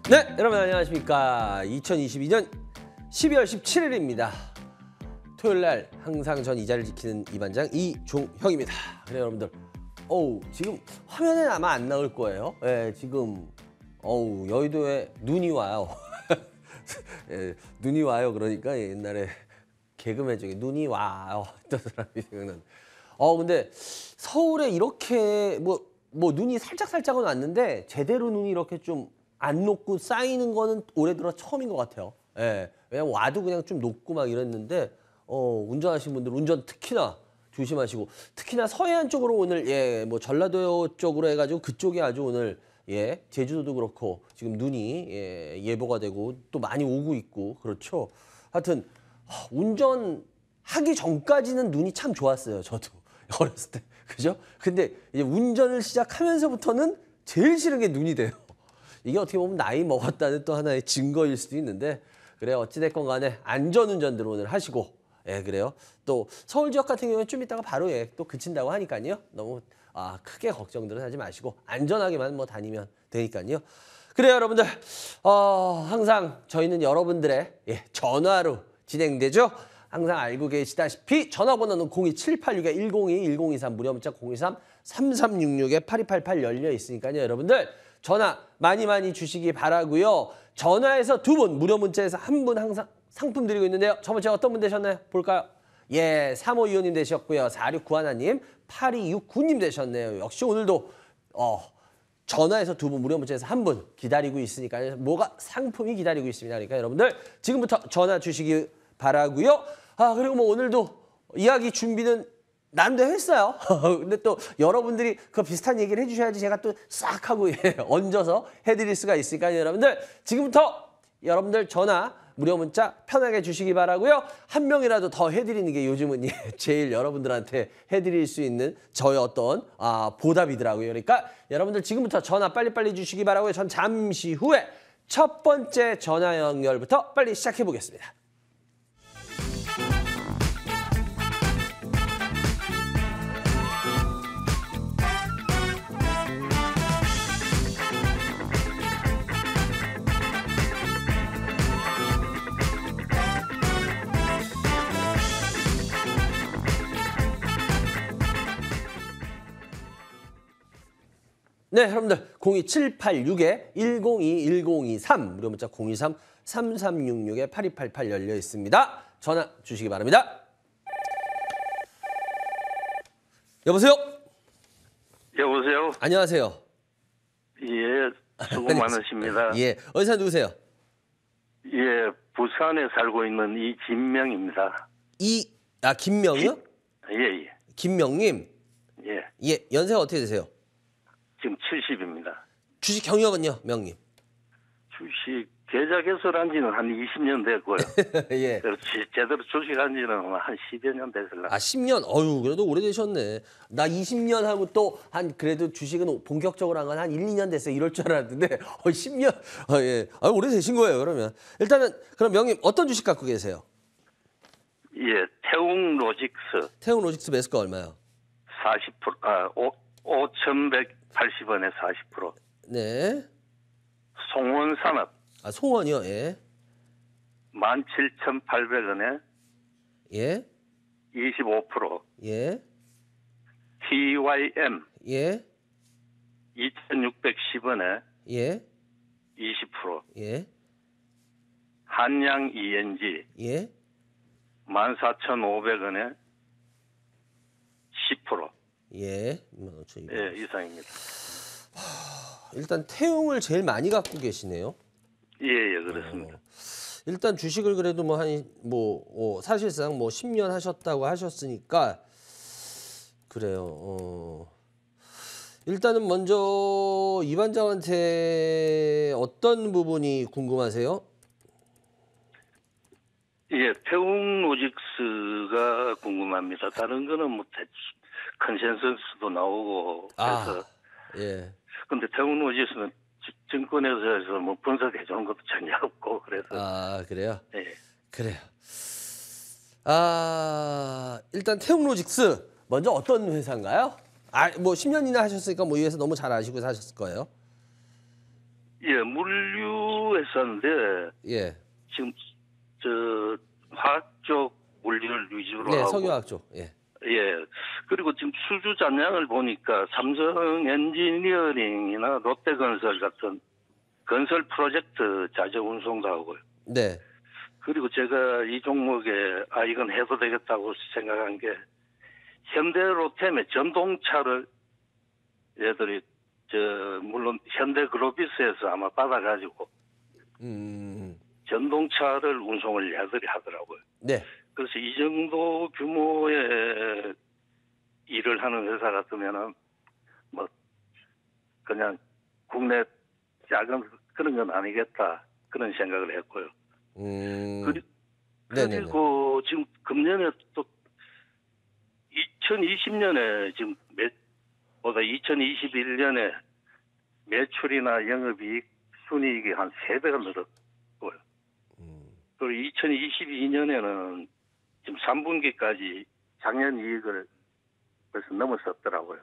네, 여러분 안녕하십니까. 2022년 12월 17일입니다. 토요일 날 항상 전 이 자리를 지키는 이반장 이종형입니다. 그래 여러분들, 지금 화면에 아마 안 나올 거예요. 예, 지금 여의도에 눈이 와요. 예, 눈이 와요. 그러니까 옛날에 개그맨 중에 눈이 와요 했던 사람이 생각나는. 근데 서울에 이렇게 뭐 눈이 살짝은 왔는데 제대로 눈이 이렇게 좀 안 녹고 쌓이는 거는 올해 들어 처음인 것 같아요. 예, 왜냐면 와도 그냥 좀 녹고 막 이랬는데 운전하시는 분들 운전 특히나 조심하시고, 특히나 서해안 쪽으로 오늘 뭐 전라도 쪽으로 해가지고 그쪽에 아주 오늘 제주도도 그렇고 지금 눈이 예보가 되고 또 많이 오고 있고 그렇죠. 하여튼 운전하기 전까지는 눈이 참 좋았어요. 저도 어렸을 때, 그죠? 근데 이제 운전을 시작하면서부터는 제일 싫은 게 눈이 돼요. 이게 어떻게 보면 나이 먹었다는 또 하나의 증거일 수도 있는데, 그래 어찌됐건 간에 안전운전들 오늘 하시고, 그래요. 또 서울 지역 같은 경우는 좀 이따가 바로 또 그친다고 하니까요. 너무 크게 걱정들은 하지 마시고 안전하게만 뭐 다니면 되니까요. 그래요 여러분들, 항상 저희는 여러분들의 전화로 진행되죠. 항상 알고 계시다시피 전화번호는 02786-102, 1023, 무료 문자 023-3366-8288 열려 있으니까요. 여러분들 전화 많이 주시기 바라고요. 전화에서 2분, 무료 문자에서 1분 항상 상품 드리고 있는데요. 첫 번째 어떤 분 되셨나요? 볼까요? 3525님 되셨고요. 4691님, 8269님 되셨네요. 역시 오늘도 전화에서 2분, 무료 문자에서 1분 기다리고 있으니까요. 뭐가 상품이 기다리고 있습니다. 그러니까 여러분들 지금부터 전화 주시기 바라고요. 그리고 뭐 오늘도 이야기 준비는 나름대로 했어요. 근데 또 여러분들이 그 비슷한 얘기를 해주셔야지 제가 또 싹 하고 얹어서 해드릴 수가 있으니까요. 여러분들 지금부터 여러분들 전화 무료 문자 편하게 주시기 바라고요. 한 명이라도 더 해드리는 게 요즘은 제일 여러분들한테 해드릴 수 있는 저의 어떤 보답이더라고요. 그러니까 여러분들 지금부터 전화 빨리빨리 주시기 바라고요. 전 잠시 후에 첫 번째 전화 연결부터 빨리 시작해 보겠습니다. 네, 여러분들 02786-102, 1023, 무료 문자 023-3366-8288 열려 있습니다. 전화 주시기 바랍니다. 여보세요? 여보세요? 안녕하세요. 예, 수고 많으십니다. 어디서 누구세요? 부산에 살고 있는 이진명입니다. 김명이요? 예. 김명님? 예. 연세가 어떻게 되세요? 지금 70입니다. 주식 경력은요, 명님? 주식 계좌 개설한 지는 한 20년 됐고요. 제대로 주식한 지는 한 10여 년 됐을라. 10년? 그래도 오래되셨네. 나 20년 하고 또 그래도 주식은 본격적으로 한 건 한 1, 2년 됐어요. 이럴 줄 알았는데 10년? 오래되신 거예요, 그러면. 일단은 그럼 명님 어떤 주식 갖고 계세요? 태웅 로직스. 태웅 로직스 매수가 얼마요? 40%, 5,180원에 40%. 네. 송원산업. 송원이요? 17,800원에 25%. TYM. 2,610원에 20%. 한양 ENG. 14,500원에 10%. 25,200원. 이상입니다. 일단 태웅을 제일 많이 갖고 계시네요. 그렇습니다. 일단 주식을 그래도 사실상 10년 하셨다고 하셨으니까 그래요. 일단은 먼저 이 반장한테 어떤 부분이 궁금하세요? 태웅 로직스가 궁금합니다. 다른 거는 컨센서스도 나오고 해서. 근데 태웅 로직스는 증권회사에서 분석해 주는 것도 전혀 없고 그래서. 그래요? 네. 그래요. 일단 태웅 로직스 먼저 어떤 회사인가요? 10년이나 하셨으니까 이 회사 너무 잘 아시고 사셨을 거예요. 예, 물류 회사인데 예. 지금 저 화학 쪽 물류를 위주로 네, 하고 석유화학 쪽. 예. 예. 그리고 지금 수주 잔량을 보니까 삼성 엔지니어링이나 롯데건설 같은 건설 프로젝트 자재 운송도 하고요. 네. 그리고 제가 이 종목에 이건 해도 되겠다고 생각한 게 현대로템의 전동차를 얘들이 물론 현대그로비스에서 아마 받아가지고 전동차를 운송을 얘들이 하더라고요. 네. 그래서 이 정도 규모의 일을 하는 회사 같으면은 뭐 그냥 국내 작은 그런 건 아니겠다 그런 생각을 했고요. 그리고 지금 금년에 또 2020년에 지금 보다 2021년에 매출이나 영업이익, 순이익이 한 3배가 늘었고요. 그리고 2022년에는 지금 3분기까지 작년 이익을 벌써 넘어섰더라고요.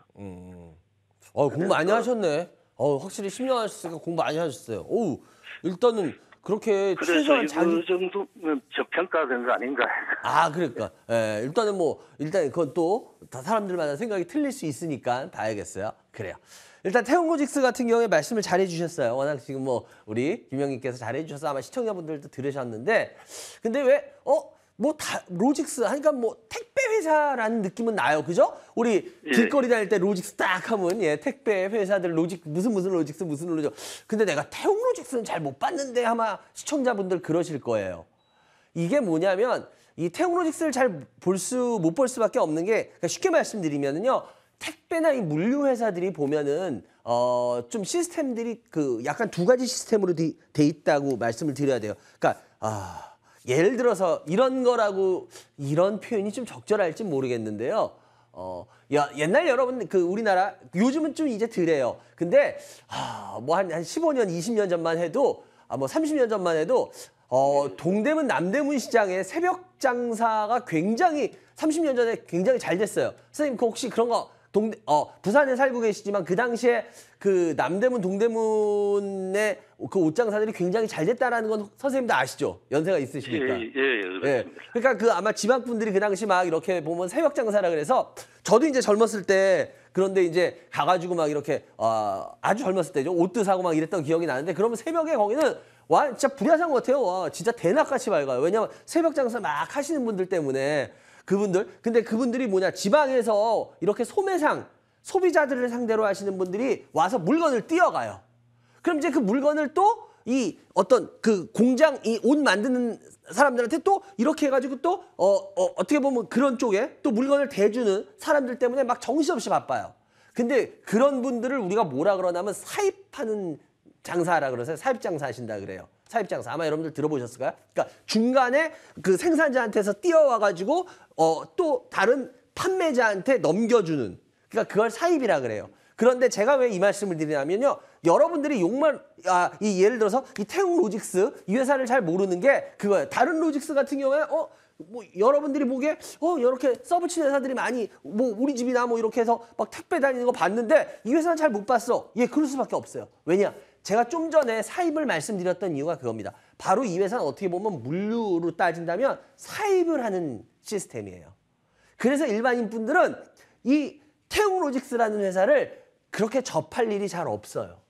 공부 많이 하셨네. 확실히 10년 하셨으니까 공부 많이 하셨어요. 오, 일단은 그렇게 최소한 그 정도면 저평가된 거 아닌가. 그러니까. 예, 일단 그건 또 다 사람들마다 생각이 틀릴 수 있으니까 봐야겠어요. 그래요. 일단 태웅로직스 같은 경우에 말씀을 잘해 주셨어요. 워낙 지금 우리 김영님께서 잘해 주셔서 아마 시청자분들도 들으셨는데, 근데 왜 로직스 하니까 택배 회사라는 느낌은 나요. 그죠? 우리 길거리 다닐 때 로직스 딱 하면 택배 회사들 무슨 로직스 무슨 로직스. 근데 내가 태웅 로직스는 잘 못 봤는데 아마 시청자분들 그러실 거예요. 이게 뭐냐면 이 태웅 로직스를 잘 못 볼 수밖에 없는 게, 그러니까 쉽게 말씀드리면은요. 택배나 이 물류 회사들이 보면은 좀 시스템들이 약간 두 가지 시스템으로 돼 있다고 말씀을 드려야 돼요. 그러니까 예를 들어서 이런 표현이 좀 적절할지 모르겠는데요. 옛날 여러분 우리나라 요즘은 좀 이제 덜해요. 근데 한 15년, 20년 전만 해도 30년 전만 해도 동대문 남대문 시장의 새벽 장사가 굉장히 30년 전에 굉장히 잘 됐어요. 선생님 혹시 그런 거 부산에 살고 계시지만 그 당시에 남대문 동대문의 옷장사들이 굉장히 잘 됐다라는 건 선생님도 아시죠? 연세가 있으시니까. 예. 그러니까 아마 지방 분들이 그 당시 막 이렇게 보면 새벽 장사라 그래서 저도 이제 젊었을 때 그런데 이제 가가지고 막 이렇게 아주 젊었을 때죠. 옷도 사고 막 이랬던 기억이 나는데, 그러면 새벽에 거기는 진짜 불야장 같아요. 진짜 대낮같이 밝아요. 왜냐면 새벽 장사 막 하시는 분들 때문에. 근데 그분들이 지방에서 이렇게 소비자들을 상대로 하시는 분들이 와서 물건을 띄어가요. 그럼 이제 그 물건을 또 이 어떤 공장, 이 옷 만드는 사람들한테 또 이렇게 해가지고 또 어떻게 보면 그런 쪽에 또 물건을 대주는 사람들 때문에 막 정신없이 바빠요. 근데 그런 분들을 우리가 뭐라 그러냐면 사입하는 장사라 그러세요. 사입 장사 하신다 그래요. 사입 장사. 아마 여러분들 들어보셨을까요? 그러니까 중간에 생산자한테서 뛰어와가지고 또 다른 판매자한테 넘겨주는. 그러니까 그걸 사입이라 그래요. 그런데 제가 왜 이 말씀을 드리냐면요. 여러분들이 예를 들어서 이 태웅 로직스 이 회사를 잘 모르는 게 그거예요. 다른 로직스 같은 경우에 여러분들이 보기에 이렇게 서브치는 회사들이 많이 우리 집이나 이렇게 해서 막 택배 다니는 거 봤는데 이 회사는 잘 못 봤어. 그럴 수밖에 없어요. 왜냐? 제가 좀 전에 사입을 말씀드렸던 이유가 그겁니다. 바로 이 회사는 어떻게 보면 물류로 따진다면 사입을 하는 시스템이에요. 그래서 일반인 분들은 이 태웅 로직스라는 회사를 그렇게 접할 일이 잘 없어요.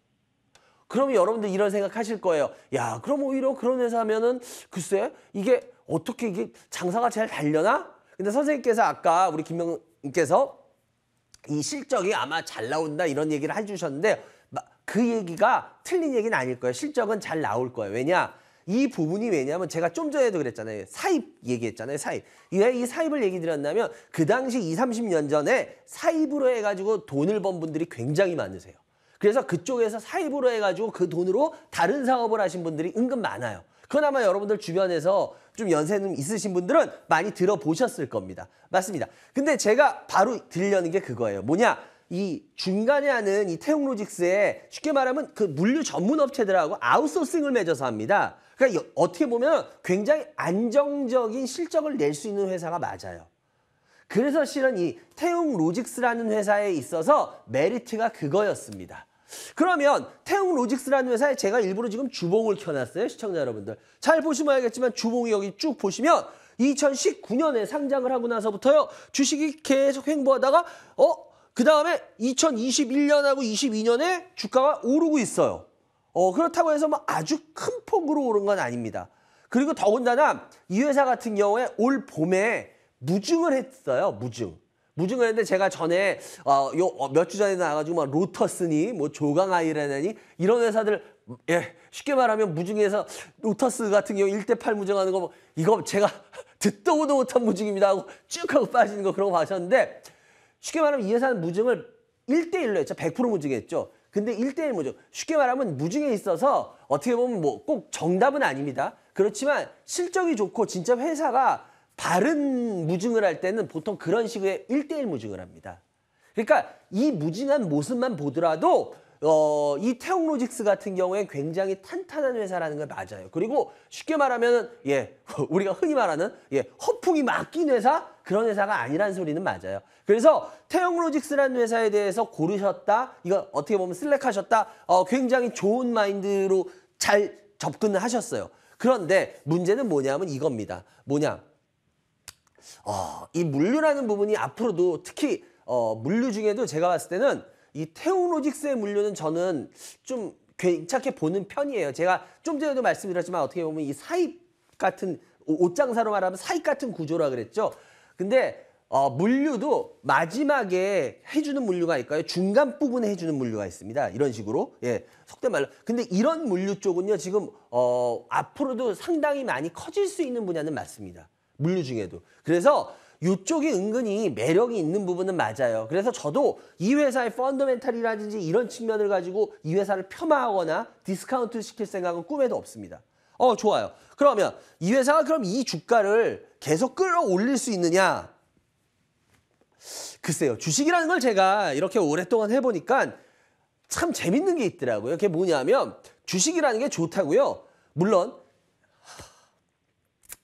그러면 여러분들 이런 생각하실 거예요. 야, 그럼 오히려 그런 회사면은 글쎄 이게 어떻게 이게 장사가 잘 달려나? 근데 선생님께서 아까 우리 김명님께서 이 실적이 아마 잘 나온다 이런 얘기를 해주셨는데 그 얘기가 틀린 얘기는 아닐 거예요. 실적은 잘 나올 거예요. 왜냐? 이 부분이 왜냐면 제가 좀 전에도 그랬잖아요. 사입 얘기했잖아요. 사입. 왜 이 사입을 얘기 드렸냐면 그 당시 20, 30년 전에 사입으로 해가지고 돈을 번 분들이 굉장히 많으세요. 그래서 그쪽에서 사입으로 해가지고 그 돈으로 다른 사업을 하신 분들이 은근 많아요. 그건 아마 여러분들 주변에서 좀 연세는 있으신 분들은 많이 들어보셨을 겁니다. 맞습니다. 근데 제가 바로 들려는 게 그거예요. 뭐냐? 이 중간에 하는 이 태웅로직스에 쉽게 말하면 그 물류 전문 업체들하고 아웃소싱을 맺어서 합니다. 그러니까 어떻게 보면 굉장히 안정적인 실적을 낼 수 있는 회사가 맞아요. 그래서 실은 이 태웅로직스라는 회사에 있어서 메리트가 그거였습니다. 그러면 태웅로직스라는 회사에 제가 일부러 지금 주봉을 켜놨어요. 시청자 여러분들. 잘 보시면 알겠지만 주봉이 여기 쭉 보시면 2019년에 상장을 하고 나서부터요. 주식이 계속 횡보하다가 그 다음에 2021년하고 22년에 주가가 오르고 있어요. 그렇다고 해서 뭐 아주 큰 폭으로 오른 건 아닙니다. 그리고 더군다나 이 회사 같은 경우에 올 봄에 무증을 했어요. 무증을 했는데 제가 전에 몇 주 전에 나와가지고 막 로터스니 뭐 조강아이라니 이런 회사들 쉽게 말하면 무증에서 로터스 같은 경우 1대8 무증하는 거 이거 제가 듣도 보도 못한 무증입니다 하고 쭉 하고 빠지는 거 그런 거 봐셨는데 쉽게 말하면 이 회사는 무증을 1대1로 했죠. 100% 무증했죠. 근데 1대1 무증. 쉽게 말하면 무증에 있어서 어떻게 보면 뭐 꼭 정답은 아닙니다. 그렇지만 실적이 좋고 진짜 회사가 바른 무증을 할 때는 보통 그런 식의 1대1 무증을 합니다. 그러니까 이 무증한 모습만 보더라도 이 태웅로직스 같은 경우에 굉장히 탄탄한 회사라는 걸 맞아요. 그리고 쉽게 말하면 우리가 흔히 말하는 허풍이 막힌 회사 그런 회사가 아니라는 소리는 맞아요. 그래서 태웅로직스라는 회사에 대해서 고르셨다. 이거 어떻게 보면 셀렉하셨다. 굉장히 좋은 마인드로 잘 접근을 하셨어요. 그런데 문제는 뭐냐면 이겁니다. 이 물류라는 부분이 앞으로도 특히 물류 중에도 제가 봤을 때는 이 태웅로직스의 물류는 저는 좀 괜찮게 보는 편이에요. 제가 좀 전에도 말씀드렸지만 어떻게 보면 이 사입 같은 옷장사로 말하면 사입 같은 구조라 그랬죠. 근데 물류도 마지막에 해주는 물류가 있고요. 중간 부분에 해주는 물류가 있습니다. 이런 식으로. 속된 말로. 근데 이런 물류 쪽은요. 지금 앞으로도 상당히 많이 커질 수 있는 분야는 맞습니다. 물류 중에도. 그래서 이쪽이 은근히 매력이 있는 부분은 맞아요. 그래서 저도 이 회사의 펀더멘탈이라든지 이런 측면을 가지고 이 회사를 폄하하거나 디스카운트 시킬 생각은 꿈에도 없습니다. 좋아요. 그러면 이 회사가 그럼 이 주가를 계속 끌어올릴 수 있느냐? 글쎄요. 주식이라는 걸 제가 이렇게 오랫동안 해보니까 참 재밌는 게 있더라고요. 그게 뭐냐면 주식이라는 게 좋다고요. 물론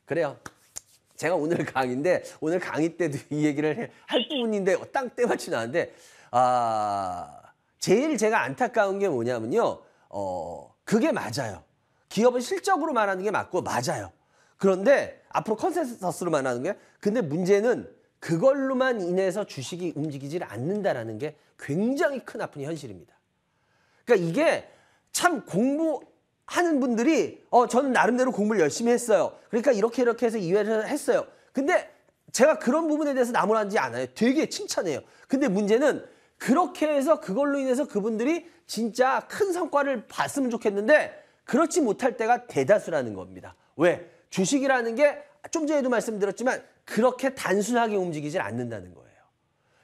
그래요. 제가 오늘 강의인데 오늘 강의 때도 이 얘기를 할 부분인데 딱 때마치 나는데 제일 제가 안타까운 게 뭐냐면요. 그게 맞아요. 기업은 실적으로 말하는 게 맞고 맞아요. 그런데 앞으로 컨센서스로 말하는 게 근데 문제는 그걸로만 인해서 주식이 움직이질 않는다라는 게 굉장히 큰 아픈 현실입니다. 그러니까 이게 참 공부하는 분들이 저는 나름대로 공부를 열심히 했어요. 그러니까 이렇게 해서 이해를 했어요. 근데 제가 그런 부분에 대해서 나무라지 않아요. 되게 칭찬해요. 근데 문제는 그렇게 해서 그걸로 인해서 그분들이 진짜 큰 성과를 봤으면 좋겠는데 그렇지 못할 때가 대다수라는 겁니다. 왜? 주식이라는 게 좀 전에도 말씀드렸지만 그렇게 단순하게 움직이질 않는다는 거예요.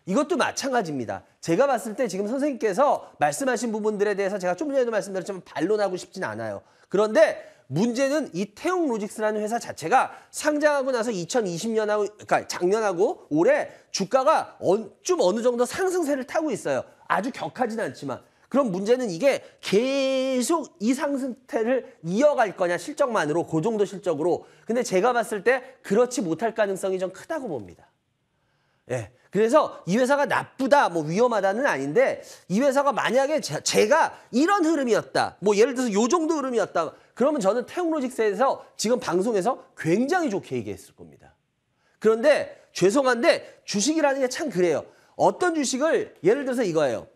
이것도 마찬가지입니다. 제가 봤을 때 지금 선생님께서 말씀하신 부분들에 대해서 제가 좀 전에도 말씀드렸지만 반론하고 싶진 않아요. 그런데 문제는 이 태웅로직스라는 회사 자체가 상장하고 나서 2020년하고 그러니까 작년하고 올해 주가가 좀 어느 정도 상승세를 타고 있어요. 아주 격하진 않지만. 그럼 문제는 이게 계속 이 상승세를 이어갈 거냐 실적만으로 그 정도 실적으로. 근데 제가 봤을 때 그렇지 못할 가능성이 좀 크다고 봅니다. 그래서 이 회사가 나쁘다, 뭐 위험하다는 아닌데 이 회사가 만약에 제가 이런 흐름이었다, 뭐 예를 들어서 요 정도 흐름이었다, 그러면 저는 태웅로직스에서 지금 방송에서 굉장히 좋게 얘기했을 겁니다. 그런데 죄송한데 주식이라는 게 참 그래요. 어떤 주식을 예를 들어서 이거예요.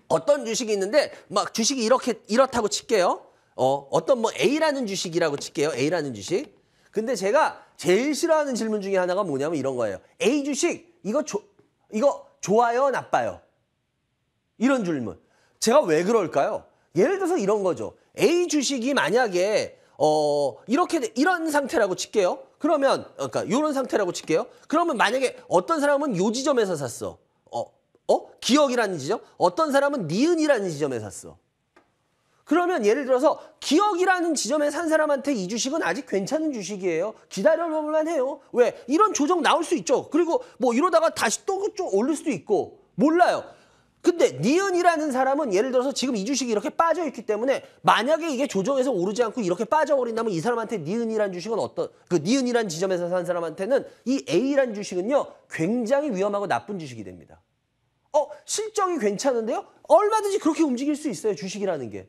어떤 주식이 있는데 막 주식이 이렇다고 칠게요. 어떤 뭐 A라는 주식이라고 칠게요. A라는 주식. 근데 제가 제일 싫어하는 질문 중에 하나가 뭐냐면 이런 거예요. A 주식 이거 좋아요, 나빠요? 이런 질문. 제가 왜 그럴까요? 예를 들어서 이런 거죠. A 주식이 만약에 이런 상태라고 칠게요. 그러면 그러니까 이런 상태라고 칠게요. 그러면 만약에 어떤 사람은 요 지점에서 샀어. 기억이라는 지점. 어떤 사람은 니은이라는 지점에 샀어. 그러면 예를 들어서 기억이라는 지점에 산 사람한테 이 주식은 아직 괜찮은 주식이에요. 기다려볼만 해요. 왜? 이런 조정 나올 수 있죠. 그리고 뭐 이러다가 다시 또 좀 오를 수도 있고 몰라요. 근데 니은이라는 사람은 예를 들어서 지금 이 주식이 이렇게 빠져있기 때문에 만약에 이게 조정해서 오르지 않고 이렇게 빠져버린다면 이 사람한테 니은이라는 주식은 니은이라는 지점에서 산 사람한테는 이 A라는 주식은요 굉장히 위험하고 나쁜 주식이 됩니다. 실적이 괜찮은데요? 얼마든지 그렇게 움직일 수 있어요. 주식이라는 게.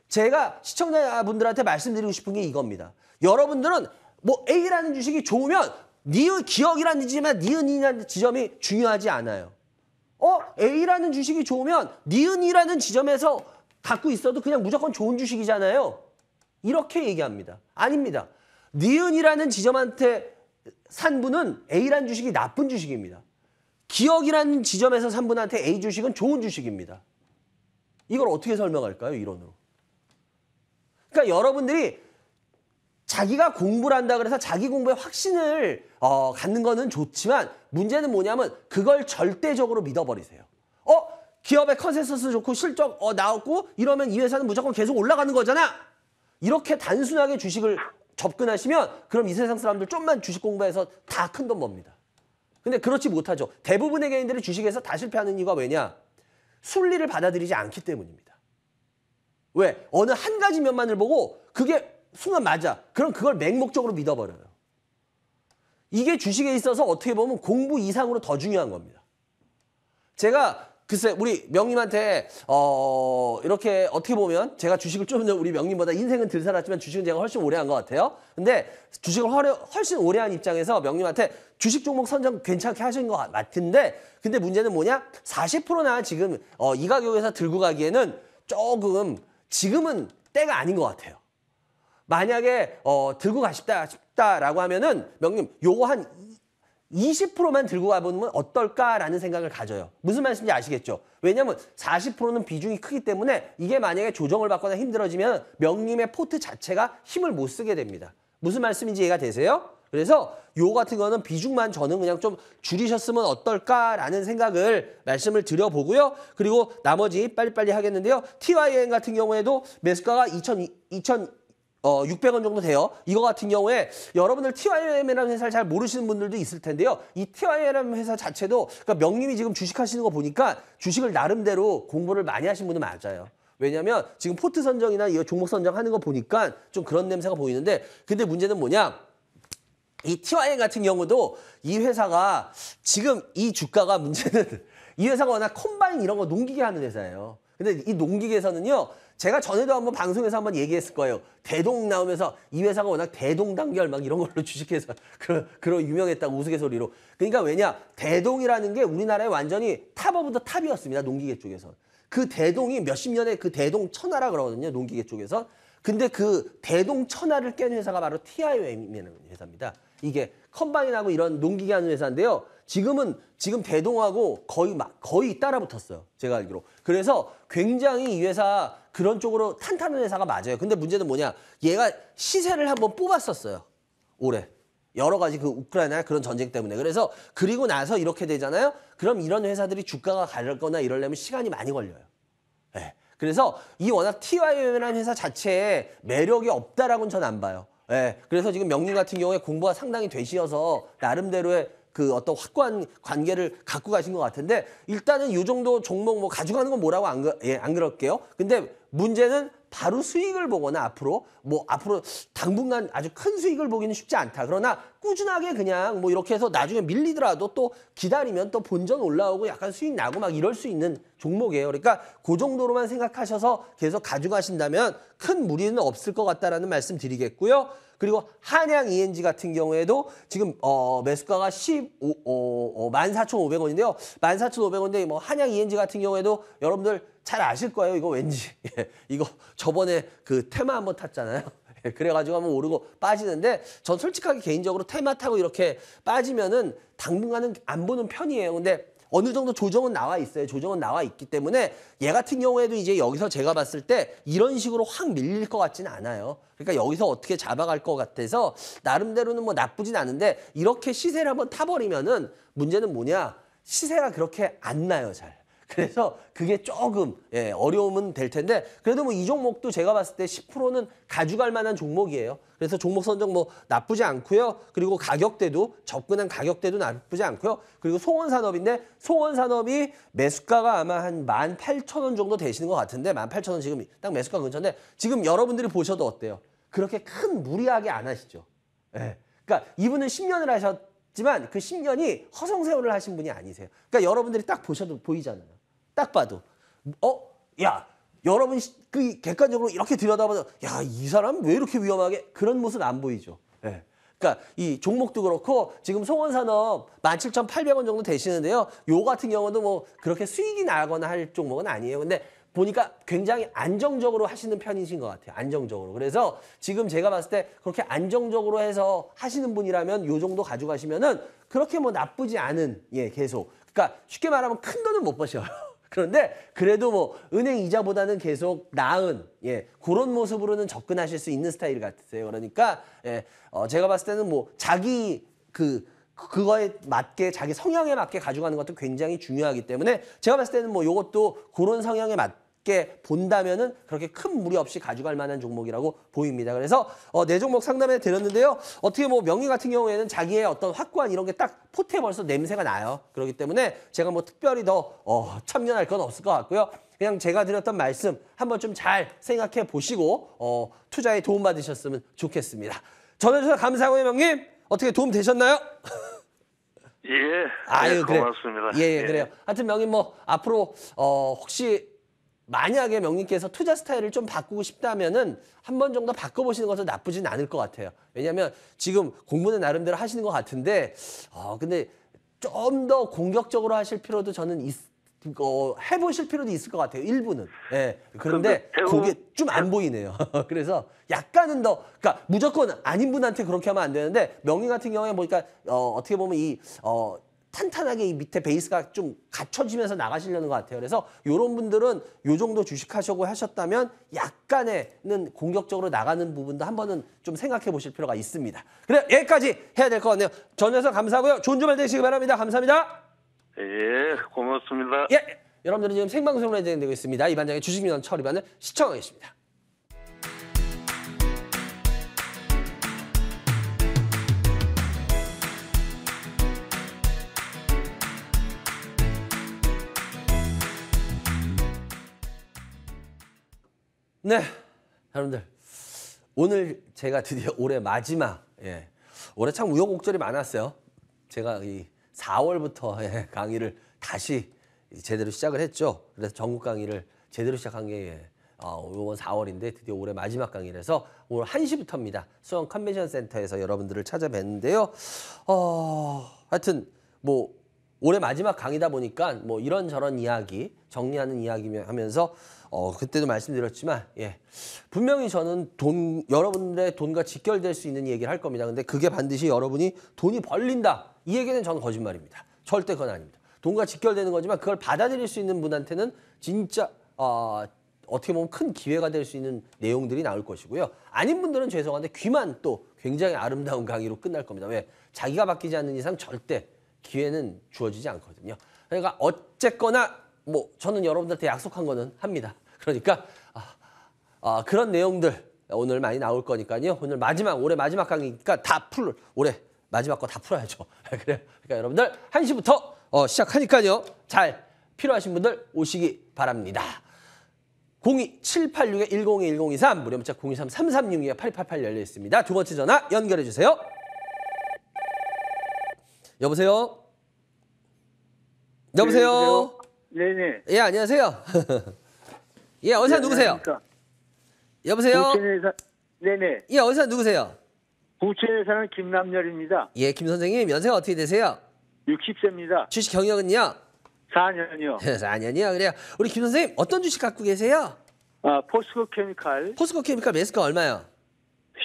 제가 시청자분들한테 말씀드리고 싶은 게 이겁니다. 여러분들은 뭐 A라는 주식이 좋으면 니은 기억이라는 지점에 니은이라는 지점이 중요하지 않아요. A라는 주식이 좋으면 니은이라는 지점에서 갖고 있어도 그냥 무조건 좋은 주식이잖아요. 이렇게 얘기합니다. 아닙니다. 니은이라는 지점한테 산 분은 A라는 주식이 나쁜 주식입니다. 기억이라는 지점에서 산 분한테 A 주식은 좋은 주식입니다. 이걸 어떻게 설명할까요? 이론으로. 그러니까 여러분들이 자기가 공부를 한다 그래서 자기 공부에 확신을 갖는 거는 좋지만 문제는 뭐냐면 그걸 절대적으로 믿어버리세요. 기업의 컨센서스 좋고 실적 나왔고 이러면 이 회사는 무조건 계속 올라가는 거잖아. 이렇게 단순하게 주식을 접근하시면 그럼 이 세상 사람들 좀만 주식 공부해서 다 큰 돈 법니다. 근데 그렇지 못하죠. 대부분의 개인들이 주식에서 다 실패하는 이유가 왜냐? 순리를 받아들이지 않기 때문입니다. 왜? 어느 한 가지 면만을 보고 그게 순간 맞아. 그럼 그걸 맹목적으로 믿어버려요. 이게 주식에 있어서 어떻게 보면 공부 이상으로 더 중요한 겁니다. 제가 글쎄 우리 명님한테 이렇게 어떻게 보면 제가 주식을 좀 더 우리 명님보다 인생은 덜 살았지만 주식은 제가 훨씬 오래 한 것 같아요. 근데 주식을 훨씬 오래 한 입장에서 명님한테 주식 종목 선정 괜찮게 하신 것 같은데 근데 문제는 뭐냐? 40%나 지금 이 가격에서 들고 가기에는 조금 지금은 때가 아닌 것 같아요. 만약에 들고 가십다라고 하면은 명님 요거 한 20%만 들고 가보면 어떨까라는 생각을 가져요. 무슨 말씀인지 아시겠죠? 왜냐하면 40%는 비중이 크기 때문에 이게 만약에 조정을 받거나 힘들어지면 명님의 포트 자체가 힘을 못 쓰게 됩니다. 무슨 말씀인지 이해가 되세요? 그래서 요 같은 거는 비중만 저는 그냥 좀 줄이셨으면 어떨까라는 생각을 말씀을 드려보고요. 그리고 나머지 빨리빨리 하겠는데요. TYM 같은 경우에도 매수가가 600원 정도 돼요. 이거 같은 경우에 여러분들 TYM이라는 회사를 잘 모르시는 분들도 있을 텐데요. 이 TYM이라는 회사 자체도 그러니까 명님이 지금 주식하시는 거 보니까 주식을 나름대로 공부를 많이 하신 분은 맞아요. 왜냐하면 지금 포트 선정이나 이 종목 선정하는 거 보니까 좀 그런 냄새가 보이는데 근데 문제는 뭐냐? 이 TYM 같은 경우도 이 회사가 지금 이 주가가 문제는 이 회사가 워낙 컴바인 이런 거 농기계 하는 회사예요. 근데 이 농기계에서는요. 제가 전에도 한번 방송에서 한번 얘기했을 거예요. 대동 나오면서 이 회사가 워낙 대동단결 막 이런 걸로 주식해서 그런 유명했다고 우스갯소리로. 그러니까 왜냐? 대동이라는 게 우리나라의 완전히 탑 오브 더 탑이었습니다. 농기계 쪽에서. 그 대동이 몇십 년에 그 대동 천하라 그러거든요. 농기계 쪽에서. 근데 그 대동 천하를 깬 회사가 바로 TIM이라는 회사입니다. 이게 컴바인하고 이런 농기계 하는 회사인데요. 지금 대동하고 거의 따라붙었어요. 제가 알기로. 그래서 굉장히 이 회사 그런 쪽으로 탄탄한 회사가 맞아요. 근데 문제는 뭐냐? 얘가 시세를 한번 뽑았었어요. 올해. 여러 가지 그 우크라이나 그런 전쟁 때문에. 그래서 그리고 나서 이렇게 되잖아요. 그럼 이런 회사들이 주가가 가거나 이러려면 시간이 많이 걸려요. 네. 그래서 이 워낙 TYM이라는 회사 자체에 매력이 없다라고는 전 안 봐요. 네. 그래서 지금 명님 같은 경우에 공부가 상당히 되시어서 나름대로의 그 어떤 확고한 관계를 갖고 가신 것 같은데 일단은 이 정도 종목 뭐 가져가는 건 뭐라고 안 그럴게요. 근데 문제는 바로 수익을 보거나 앞으로 당분간 아주 큰 수익을 보기는 쉽지 않다. 그러나 꾸준하게 그냥 뭐 이렇게 해서 나중에 밀리더라도 또 기다리면 또 본전 올라오고 약간 수익 나고 막 이럴 수 있는 종목이에요. 그러니까 그 정도로만 생각하셔서 계속 가져가신다면 큰 무리는 없을 것 같다라는 말씀 드리겠고요. 그리고 한양 ENG 같은 경우에도 지금 매수가가 14,500원인데요. 14,500원인데 뭐 한양 ENG 같은 경우에도 여러분들 잘 아실 거예요. 이거 왠지 이거 저번에 그 테마 한번 탔잖아요. 그래가지고 한번 오르고 빠지는데 전 솔직하게 개인적으로 테마 타고 이렇게 빠지면은 당분간은 안 보는 편이에요. 근데 어느 정도 조정은 나와 있어요. 조정은 나와 있기 때문에 얘 같은 경우에도 이제 여기서 제가 봤을 때 이런 식으로 확 밀릴 것 같지는 않아요. 그러니까 여기서 어떻게 잡아갈 것 같아서 나름대로는 뭐 나쁘진 않은데 이렇게 시세를 한번 타버리면은 문제는 뭐냐? 시세가 그렇게 안 나요, 잘. 그래서 그게 조금 어려움은 될 텐데 그래도 뭐 이 종목도 제가 봤을 때 10%는 가져갈 만한 종목이에요. 그래서 종목 선정 뭐 나쁘지 않고요. 그리고 가격대도 접근한 가격대도 나쁘지 않고요. 그리고 송원산업인데 송원산업이 매수가가 아마 한 18,000원 정도 되시는 것 같은데 18,000원 지금 딱 매수가 근처인데 지금 여러분들이 보셔도 어때요? 그렇게 큰 무리하게 안 하시죠. 그러니까 이분은 10년을 하셨지만 그 10년이 허송세월을 하신 분이 아니세요. 그러니까 여러분들이 딱 보셔도 보이잖아요. 딱 봐도. 야, 여러분 그 객관적으로 이렇게 들여다봐도 야, 이 사람 왜 이렇게 위험하게 그런 모습 안 보이죠. 예. 그러니까 이 종목도 그렇고 지금 송원산업 17,800원 정도 되시는데요. 요 같은 경우도 뭐 그렇게 수익이 나거나 할 종목은 아니에요. 근데 보니까 굉장히 안정적으로 하시는 편이신 것 같아요. 안정적으로. 그래서 지금 제가 봤을 때 그렇게 안정적으로 해서 하시는 분이라면 요 정도 가져가시면은 그렇게 뭐 나쁘지 않은 계속. 그러니까 쉽게 말하면 큰 돈은 못 버셔요. 그런데 그래도 뭐 은행 이자보다는 계속 나은 그런 모습으로는 접근하실 수 있는 스타일 같으세요. 그러니까 제가 봤을 때는 뭐 자기 그거에 맞게 자기 성향에 맞게 가져가는 것도 굉장히 중요하기 때문에 제가 봤을 때는 뭐 요것도 그런 성향에 맞게 본다면은 그렇게 큰 무리 없이 가져갈 만한 종목이라고 보입니다. 그래서 네 종목 상담해 드렸는데요. 어떻게 뭐 명의 같은 경우에는 자기의 어떤 확고한 이런 게 딱 포트에 벌써 냄새가 나요. 그렇기 때문에 제가 뭐 특별히 더 참견할 건 없을 것 같고요. 그냥 제가 드렸던 말씀 한번 좀 잘 생각해 보시고 투자에 도움 받으셨으면 좋겠습니다. 전해주셔서 감사하고요, 명님. 어떻게 도움 되셨나요? 예. 아유, 그래. 고맙습니다. 예, 그래요. 하여튼 명님 뭐 앞으로 혹시 만약에 명님께서 투자 스타일을 좀 바꾸고 싶다면은 한 번 정도 바꿔보시는 것도 나쁘진 않을 것 같아요. 왜냐하면 지금 공부는 나름대로 하시는 것 같은데 근데 좀 더 공격적으로 하실 필요도 저는 해보실 필요도 있을 것 같아요. 일부는. 예. 그런데 그게 좀 안 보이네요. 그래서 약간은 더, 그러니까 무조건 아닌 분한테 그렇게 하면 안 되는데 명의 같은 경우에 보니까 어떻게 보면 탄탄하게 이 밑에 베이스가 좀 갖춰지면서 나가시려는 것 같아요. 그래서 이런 분들은 요 정도 주식하시고 하셨다면 약간의는 공격적으로 나가는 부분도 한 번은 좀 생각해 보실 필요가 있습니다. 그래, 여기까지 해야 될 것 같네요. 전해서 감사하고요. 좋은 주말 되시기 바랍니다. 감사합니다. 예, 고맙습니다. 예, 여러분들은 지금 생방송으로 진행되고 있습니다. 이 반장의 주식민원 처리반을 시청하겠습니다. 네, 여러분들 오늘 제가 드디어 올해 마지막 올해 참 우여곡절이 많았어요. 제가 이 4월부터 강의를 다시 제대로 시작을 했죠. 그래서 전국 강의를 제대로 시작한 게 이번 4월인데 드디어 올해 마지막 강의라서 오늘 1시부터입니다. 수원 컨벤션 센터에서 여러분들을 찾아뵀는데요. 하여튼 뭐 올해 마지막 강의다 보니까 뭐 이런저런 이야기 정리하는 이야기 하면서 그때도 말씀드렸지만 분명히 저는 여러분들의 돈과 직결될 수 있는 얘기를 할 겁니다. 근데 그게 반드시 여러분이 돈이 벌린다. 이 얘기는 저는 거짓말입니다. 절대 그건 아닙니다. 돈과 직결되는 거지만 그걸 받아들일 수 있는 분한테는 진짜 어떻게 보면 큰 기회가 될 수 있는 내용들이 나올 것이고요. 아닌 분들은 죄송한데 귀만 또 굉장히 아름다운 강의로 끝날 겁니다. 왜? 자기가 바뀌지 않는 이상 절대 기회는 주어지지 않거든요. 그러니까 어쨌거나 뭐 저는 여러분들한테 약속한 거는 합니다. 그러니까 그런 내용들 오늘 많이 나올 거니까요. 오늘 올해 마지막 강의니까 올해 마지막 거 다 풀어야죠. 그래요. 그러니까 여러분들 1시부터 시작하니까요. 잘 필요하신 분들 오시기 바랍니다. 02-786-1023 무료 문자 023-3362-8288 열려 있습니다. 두 번째 전화 연결해 주세요. 여보세요? 여보세요? 네네. 예, 안녕하세요. 예, 어디서 누구세요? 여보세요? 네네. 예, 어디서 누구세요? 부천에 사는 김남열입니다. 예, 김 선생님, 연세가 어떻게 되세요? 60세입니다. 주식 경력은요? 4년이요. 4년이요? 그래요. 우리 김 선생님, 어떤 주식 갖고 계세요? 포스코 케미칼 포스코 케미칼 매수가 얼마요?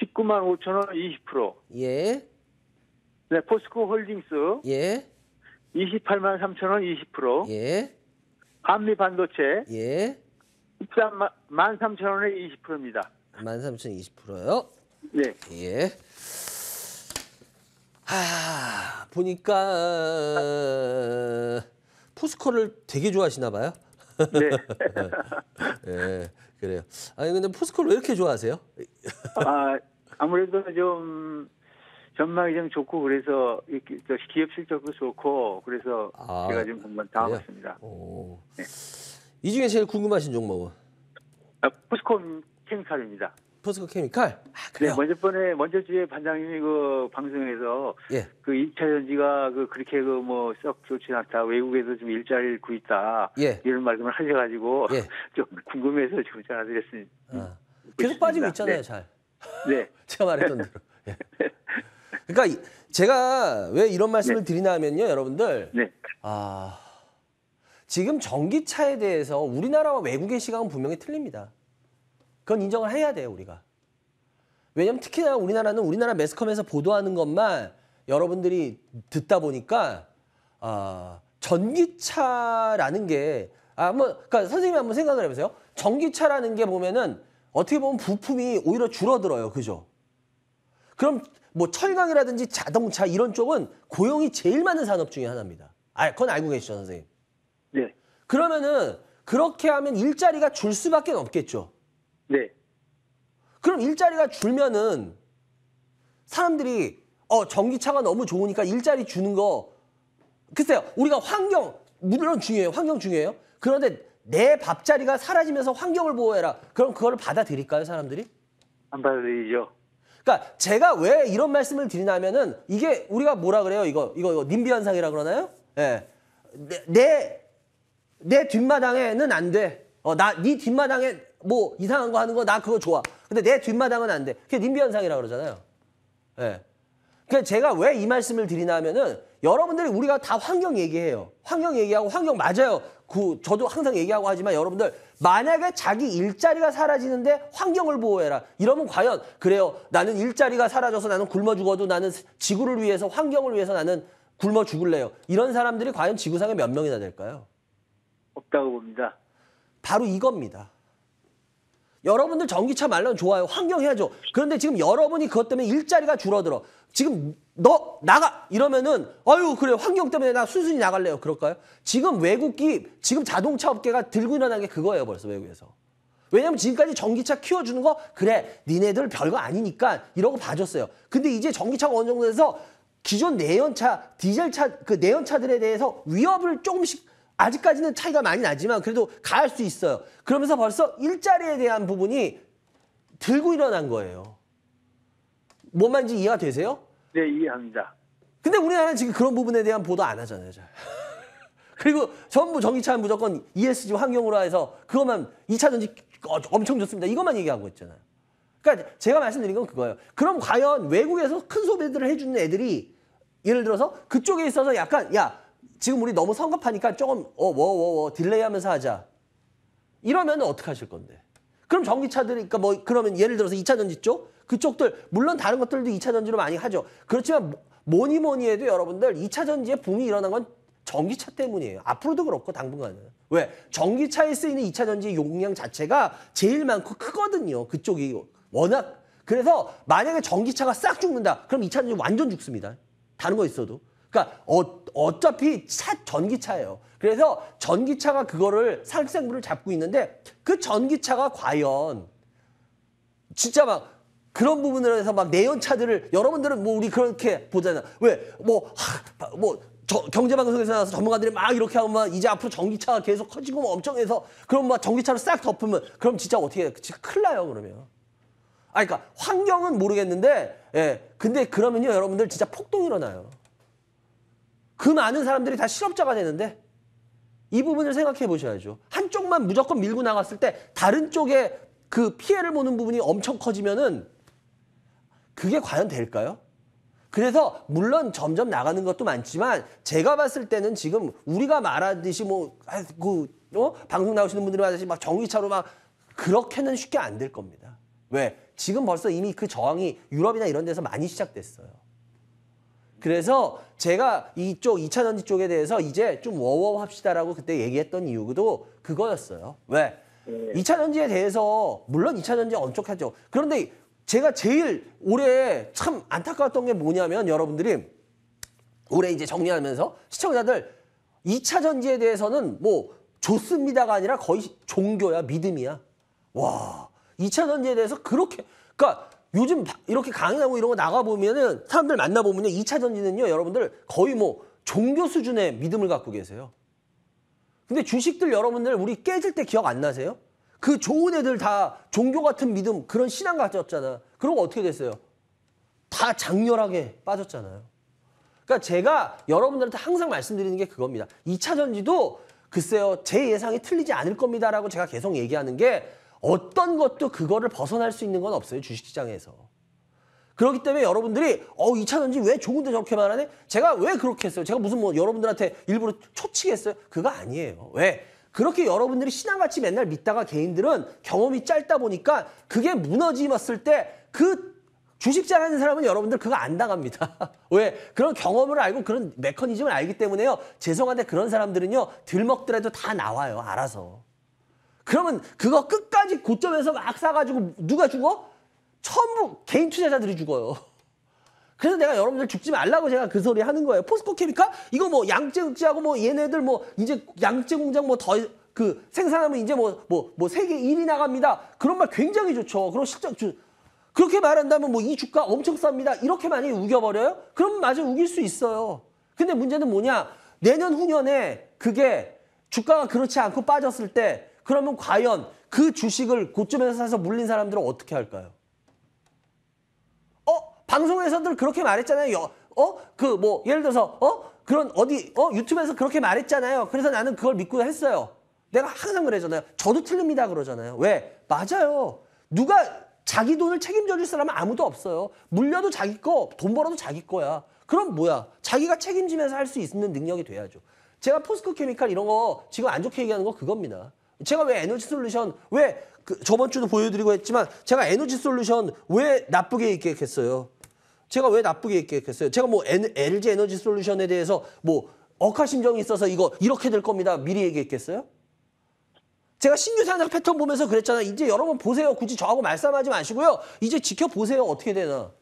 19만 5천 원 20%. 예, 네, 포스코 홀딩스 예, 28만 3천 원 20%. 예, 한미 반도체 예. 13만 3천 원에 20%입니다. 13,020%요? 네. 예. 보니까 포스코를 되게 좋아하시나 봐요. 네. 예, 그래요. 아니 근데 포스코를 왜 이렇게 좋아하세요? 아무래도 좀 전망이 좀 좋고 그래서 이렇게 기업 실적도 좋고 그래서 제가 좀 한번 담았습니다. 네. 이 중에 제일 궁금하신 종목은? 포스코 케미칼입니다. 포스코 케미칼. 아, 그래요. 네, 먼저 주에 반장님이 그 방송에서 예. 그 2차 전지가 그렇게 뭐 썩 좋지 않다. 외국에서 좀 일자리를 구했다. 예. 이런 말씀을 하셔가지고 예. 좀 궁금해서 지금 전화드렸습니다. 계속 빠지고 있잖아요, 네. 잘. 네. 제가 말했던 대로. 예. 그러니까 제가 왜 이런 말씀을 드리냐면요, 여러분들. 네. 지금 전기차에 대해서 우리나라와 외국의 시각은 분명히 틀립니다. 그건 인정을 해야 돼요, 우리가. 왜냐면 특히나 우리나라는 우리나라 매스컴에서 보도하는 것만 여러분들이 듣다 보니까 전기차라는 게 그러니까 선생님이 한번 생각을 해보세요. 전기차라는 게 보면은 어떻게 보면 부품이 오히려 줄어들어요, 그죠? 그럼 뭐 철강이라든지 자동차 이런 쪽은 고용이 제일 많은 산업 중에 하나입니다. 그건 알고 계시죠, 선생님? 네. 그러면은 그렇게 하면 일자리가 줄 수밖에 없겠죠. 네. 그럼 일자리가 줄면은 사람들이 전기차가 너무 좋으니까 일자리 주는 거 글쎄요. 우리가 환경 물론 중요해요. 환경 중요해요. 그런데 내 밥자리가 사라지면서 환경을 보호해라. 그럼 그거를 받아들일까요, 사람들이? 안 받아들이죠. 그러니까 제가 왜 이런 말씀을 드리냐면은 이게 우리가 뭐라 그래요? 이거 님비 현상이라 그러나요? 예. 내 뒷마당에는 안 돼. 네 뒷마당에 뭐 이상한 거 하는 거 나 그거 좋아. 근데 내 뒷마당은 안 돼. 그게 님비 현상이라 그러잖아요. 예. 그러니까 제가 왜 이 말씀을 드리냐면은 여러분들이 우리가 다 환경 얘기해요. 환경 얘기하고 환경 맞아요. 저도 항상 얘기하고 하지만 여러분들 만약에 자기 일자리가 사라지는데 환경을 보호해라. 이러면 과연 그래요. 나는 일자리가 사라져서 나는 굶어 죽어도 나는 지구를 위해서 환경을 위해서 나는 굶어 죽을래요. 이런 사람들이 과연 지구상에 몇 명이나 될까요? 없다고 봅니다. 바로 이겁니다. 여러분들 전기차 말로는 좋아요. 환경 해야죠. 그런데 지금 여러분이 그것 때문에 일자리가 줄어들어. 지금 너 나가 이러면은 아유 그래 환경 때문에 나 순순히 나갈래요. 그럴까요? 지금 지금 자동차 업계가 들고 일어난 게 그거예요. 벌써 외국에서. 왜냐면 지금까지 전기차 키워주는 거 그래 니네들 별거 아니니까 이러고 봐줬어요. 근데 이제 전기차가 어느 정도 돼서 기존 내연차, 디젤차 그 내연차들에 대해서 위협을 조금씩 아직까지는 차이가 많이 나지만 그래도 가할 수 있어요. 그러면서 벌써 일자리에 대한 부분이 들고 일어난 거예요. 뭔 말인지 이해가 되세요? 네, 이해합니다. 근데 우리나라는 지금 그런 부분에 대한 보도 안 하잖아요. 잘. 그리고 전부 전기차는 무조건 ESG 환경으로 해서 그것만 2차 전지 엄청 좋습니다. 이것만 얘기하고 있잖아요. 그러니까 제가 말씀드린 건 그거예요. 그럼 과연 외국에서 큰 소비들을 해주는 애들이 예를 들어서 그쪽에 있어서 약간 지금 우리 너무 성급하니까 조금 딜레이 하면서 하자. 이러면 어떻게 하실 건데? 그럼 전기차들이 그러니까 그러면 예를 들어서 2차 전지 쪽 그쪽들 물론 다른 것들도 2차 전지로 많이 하죠. 그렇지만 뭐니 해도 여러분들 2차 전지의 붐이 일어난 건 전기차 때문이에요. 앞으로도 그렇고 당분간은. 왜? 전기차에 쓰이는 2차 전지 용량 자체가 제일 많고 크거든요. 그쪽이 워낙. 그래서 만약에 전기차가 싹 죽는다. 그럼 2차 전지 완전 죽습니다. 다른 거 있어도. 그러니까 어차피 전기차예요. 그래서 전기차가 그거를 상생부를 잡고 있는데 그 전기차가 과연 진짜 막 그런 부분으로 해서 막 내연차들을 여러분들은 뭐 우리 그렇게 보잖아요. 왜? 경제방송에서 나와서 전문가들이 막 이렇게 하면 이제 앞으로 전기차가 계속 커지고 뭐 엄청 해서 그럼 막 전기차로 싹 덮으면 그럼 진짜 어떻게 해요? 진짜 큰일 나요, 그러면. 그러니까 환경은 모르겠는데 근데 그러면요, 여러분들 진짜 폭동이 일어나요. 그 많은 사람들이 다 실업자가 되는데 이 부분을 생각해 보셔야죠. 한쪽만 무조건 밀고 나갔을 때 다른 쪽에 그 피해를 보는 부분이 엄청 커지면은 그게 과연 될까요? 그래서 물론 점점 나가는 것도 많지만 제가 봤을 때는 지금 우리가 말하듯이 방송 나오시는 분들이 말하듯이 막 전기차로 막 그렇게는 쉽게 안 될 겁니다. 왜? 지금 벌써 이미 그 저항이 유럽이나 이런 데서 많이 시작됐어요. 그래서 제가 이쪽 2차 전지 쪽에 대해서 이제 좀 워워합시다라고 그때 얘기했던 이유도 그거였어요. 왜? 2차 전지에 대해서 물론 2차 전지 엄청하죠. 그런데 제가 제일 올해 참 안타까웠던 게 뭐냐면 여러분들이 올해 이제 정리하면서 시청자들 2차 전지에 대해서는 뭐 좋습니다가 아니라 거의 종교야, 믿음이야. 와, 2차 전지에 대해서 그렇게 그러니까 요즘 이렇게 강의하고 이런 거 나가보면은 사람들 만나보면요 2차 전지는요 여러분들 거의 뭐 종교 수준의 믿음을 갖고 계세요. 근데 주식들 여러분들 우리 깨질 때 기억 안 나세요? 그 좋은 애들 다 종교 같은 믿음, 그런 신앙 가졌잖아. 그런 거 어떻게 됐어요? 다 장렬하게 빠졌잖아요. 그러니까 제가 여러분들한테 항상 말씀드리는 게 그겁니다. 2차 전지도 글쎄요, 제 예상이 틀리지 않을 겁니다라고 제가 계속 얘기하는 게 어떤 것도 그거를 벗어날 수 있는 건 없어요. 주식시장에서. 그렇기 때문에 여러분들이 2차 전지 왜 좋은데 저렇게 말하네? 제가 왜 그렇게 했어요? 제가 무슨 뭐 여러분들한테 일부러 초치겠어요? 그거 아니에요. 왜? 그렇게 여러분들이 신앙같이 맨날 믿다가 개인들은 경험이 짧다 보니까 그게 무너지었을 때 그 주식장 하는 사람은 여러분들 그거 안 당합니다. 왜? 그런 경험을 알고 그런 메커니즘을 알기 때문에요. 죄송한데 그런 사람들은요. 들 먹더라도 다 나와요. 알아서. 그러면 그거 끝까지 고점에서 막 사가지고 누가 죽어? 전부 개인 투자자들이 죽어요. 그래서 내가 여러분들 죽지 말라고 제가 그 소리 하는 거예요. 포스코 케미칼? 이거 뭐 양재극지하고 뭐 얘네들 뭐 이제 양재 공장 뭐 더 그 생산하면 이제 뭐 세계 1위 나갑니다. 그런 말 굉장히 좋죠. 그런 실적 그렇게 말한다면 뭐 이 주가 엄청 쌉니다. 이렇게 많이 우겨버려요? 그럼 맞아 우길 수 있어요. 근데 문제는 뭐냐? 내년 후년에 그게 주가가 그렇지 않고 빠졌을 때 그러면 과연 그 주식을 고점에서 사서 물린 사람들은 어떻게 할까요? 방송에서들 그렇게 말했잖아요. 그 뭐 예를 들어서 그런 어디 유튜브에서 그렇게 말했잖아요. 그래서 나는 그걸 믿고 했어요. 내가 항상 그러잖아요. 저도 틀립니다 그러잖아요. 왜? 맞아요. 누가 자기 돈을 책임져 줄 사람은 아무도 없어요. 물려도 자기 거, 돈 벌어도 자기 거야. 그럼 뭐야? 자기가 책임지면서 할 수 있는 능력이 돼야죠. 제가 포스코 케미칼 이런 거 지금 안 좋게 얘기하는 거 그겁니다. 제가 왜 에너지 솔루션 저번 주도 보여드리고 했지만 제가 에너지 솔루션 왜 나쁘게 얘기했겠어요? 제가 왜 나쁘게 얘기했겠어요? 제가 뭐 LG 에너지 솔루션에 대해서 뭐 억하심정이 있어서 이거 이렇게 될 겁니다. 미리 얘기했겠어요? 제가 신규 산업 패턴 보면서 그랬잖아요. 이제 여러분 보세요. 굳이 저하고 말싸움하지 마시고요. 이제 지켜보세요. 어떻게 되나.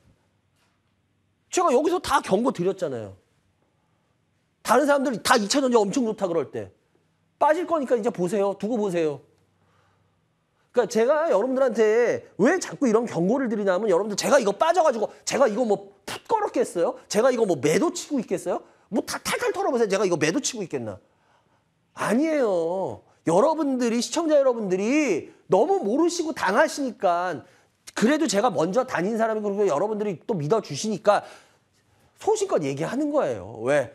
제가 여기서 다 경고 드렸잖아요. 다른 사람들이 다 2차 전지 엄청 좋다 그럴 때. 빠질 거니까 이제 보세요. 두고 보세요. 그러니까 제가 여러분들한테 왜 자꾸 이런 경고를 드리냐면 여러분들 제가 이거 빠져가지고 제가 이거 뭐 푹 걸었겠어요? 제가 이거 뭐 매도 치고 있겠어요? 뭐 다 탈탈 털어보세요. 제가 이거 매도 치고 있겠나? 아니에요. 여러분들이 시청자 여러분들이 너무 모르시고 당하시니까 그래도 제가 먼저 다닌 사람이고 그리고 여러분들이 또 믿어주시니까 소신껏 얘기하는 거예요. 왜?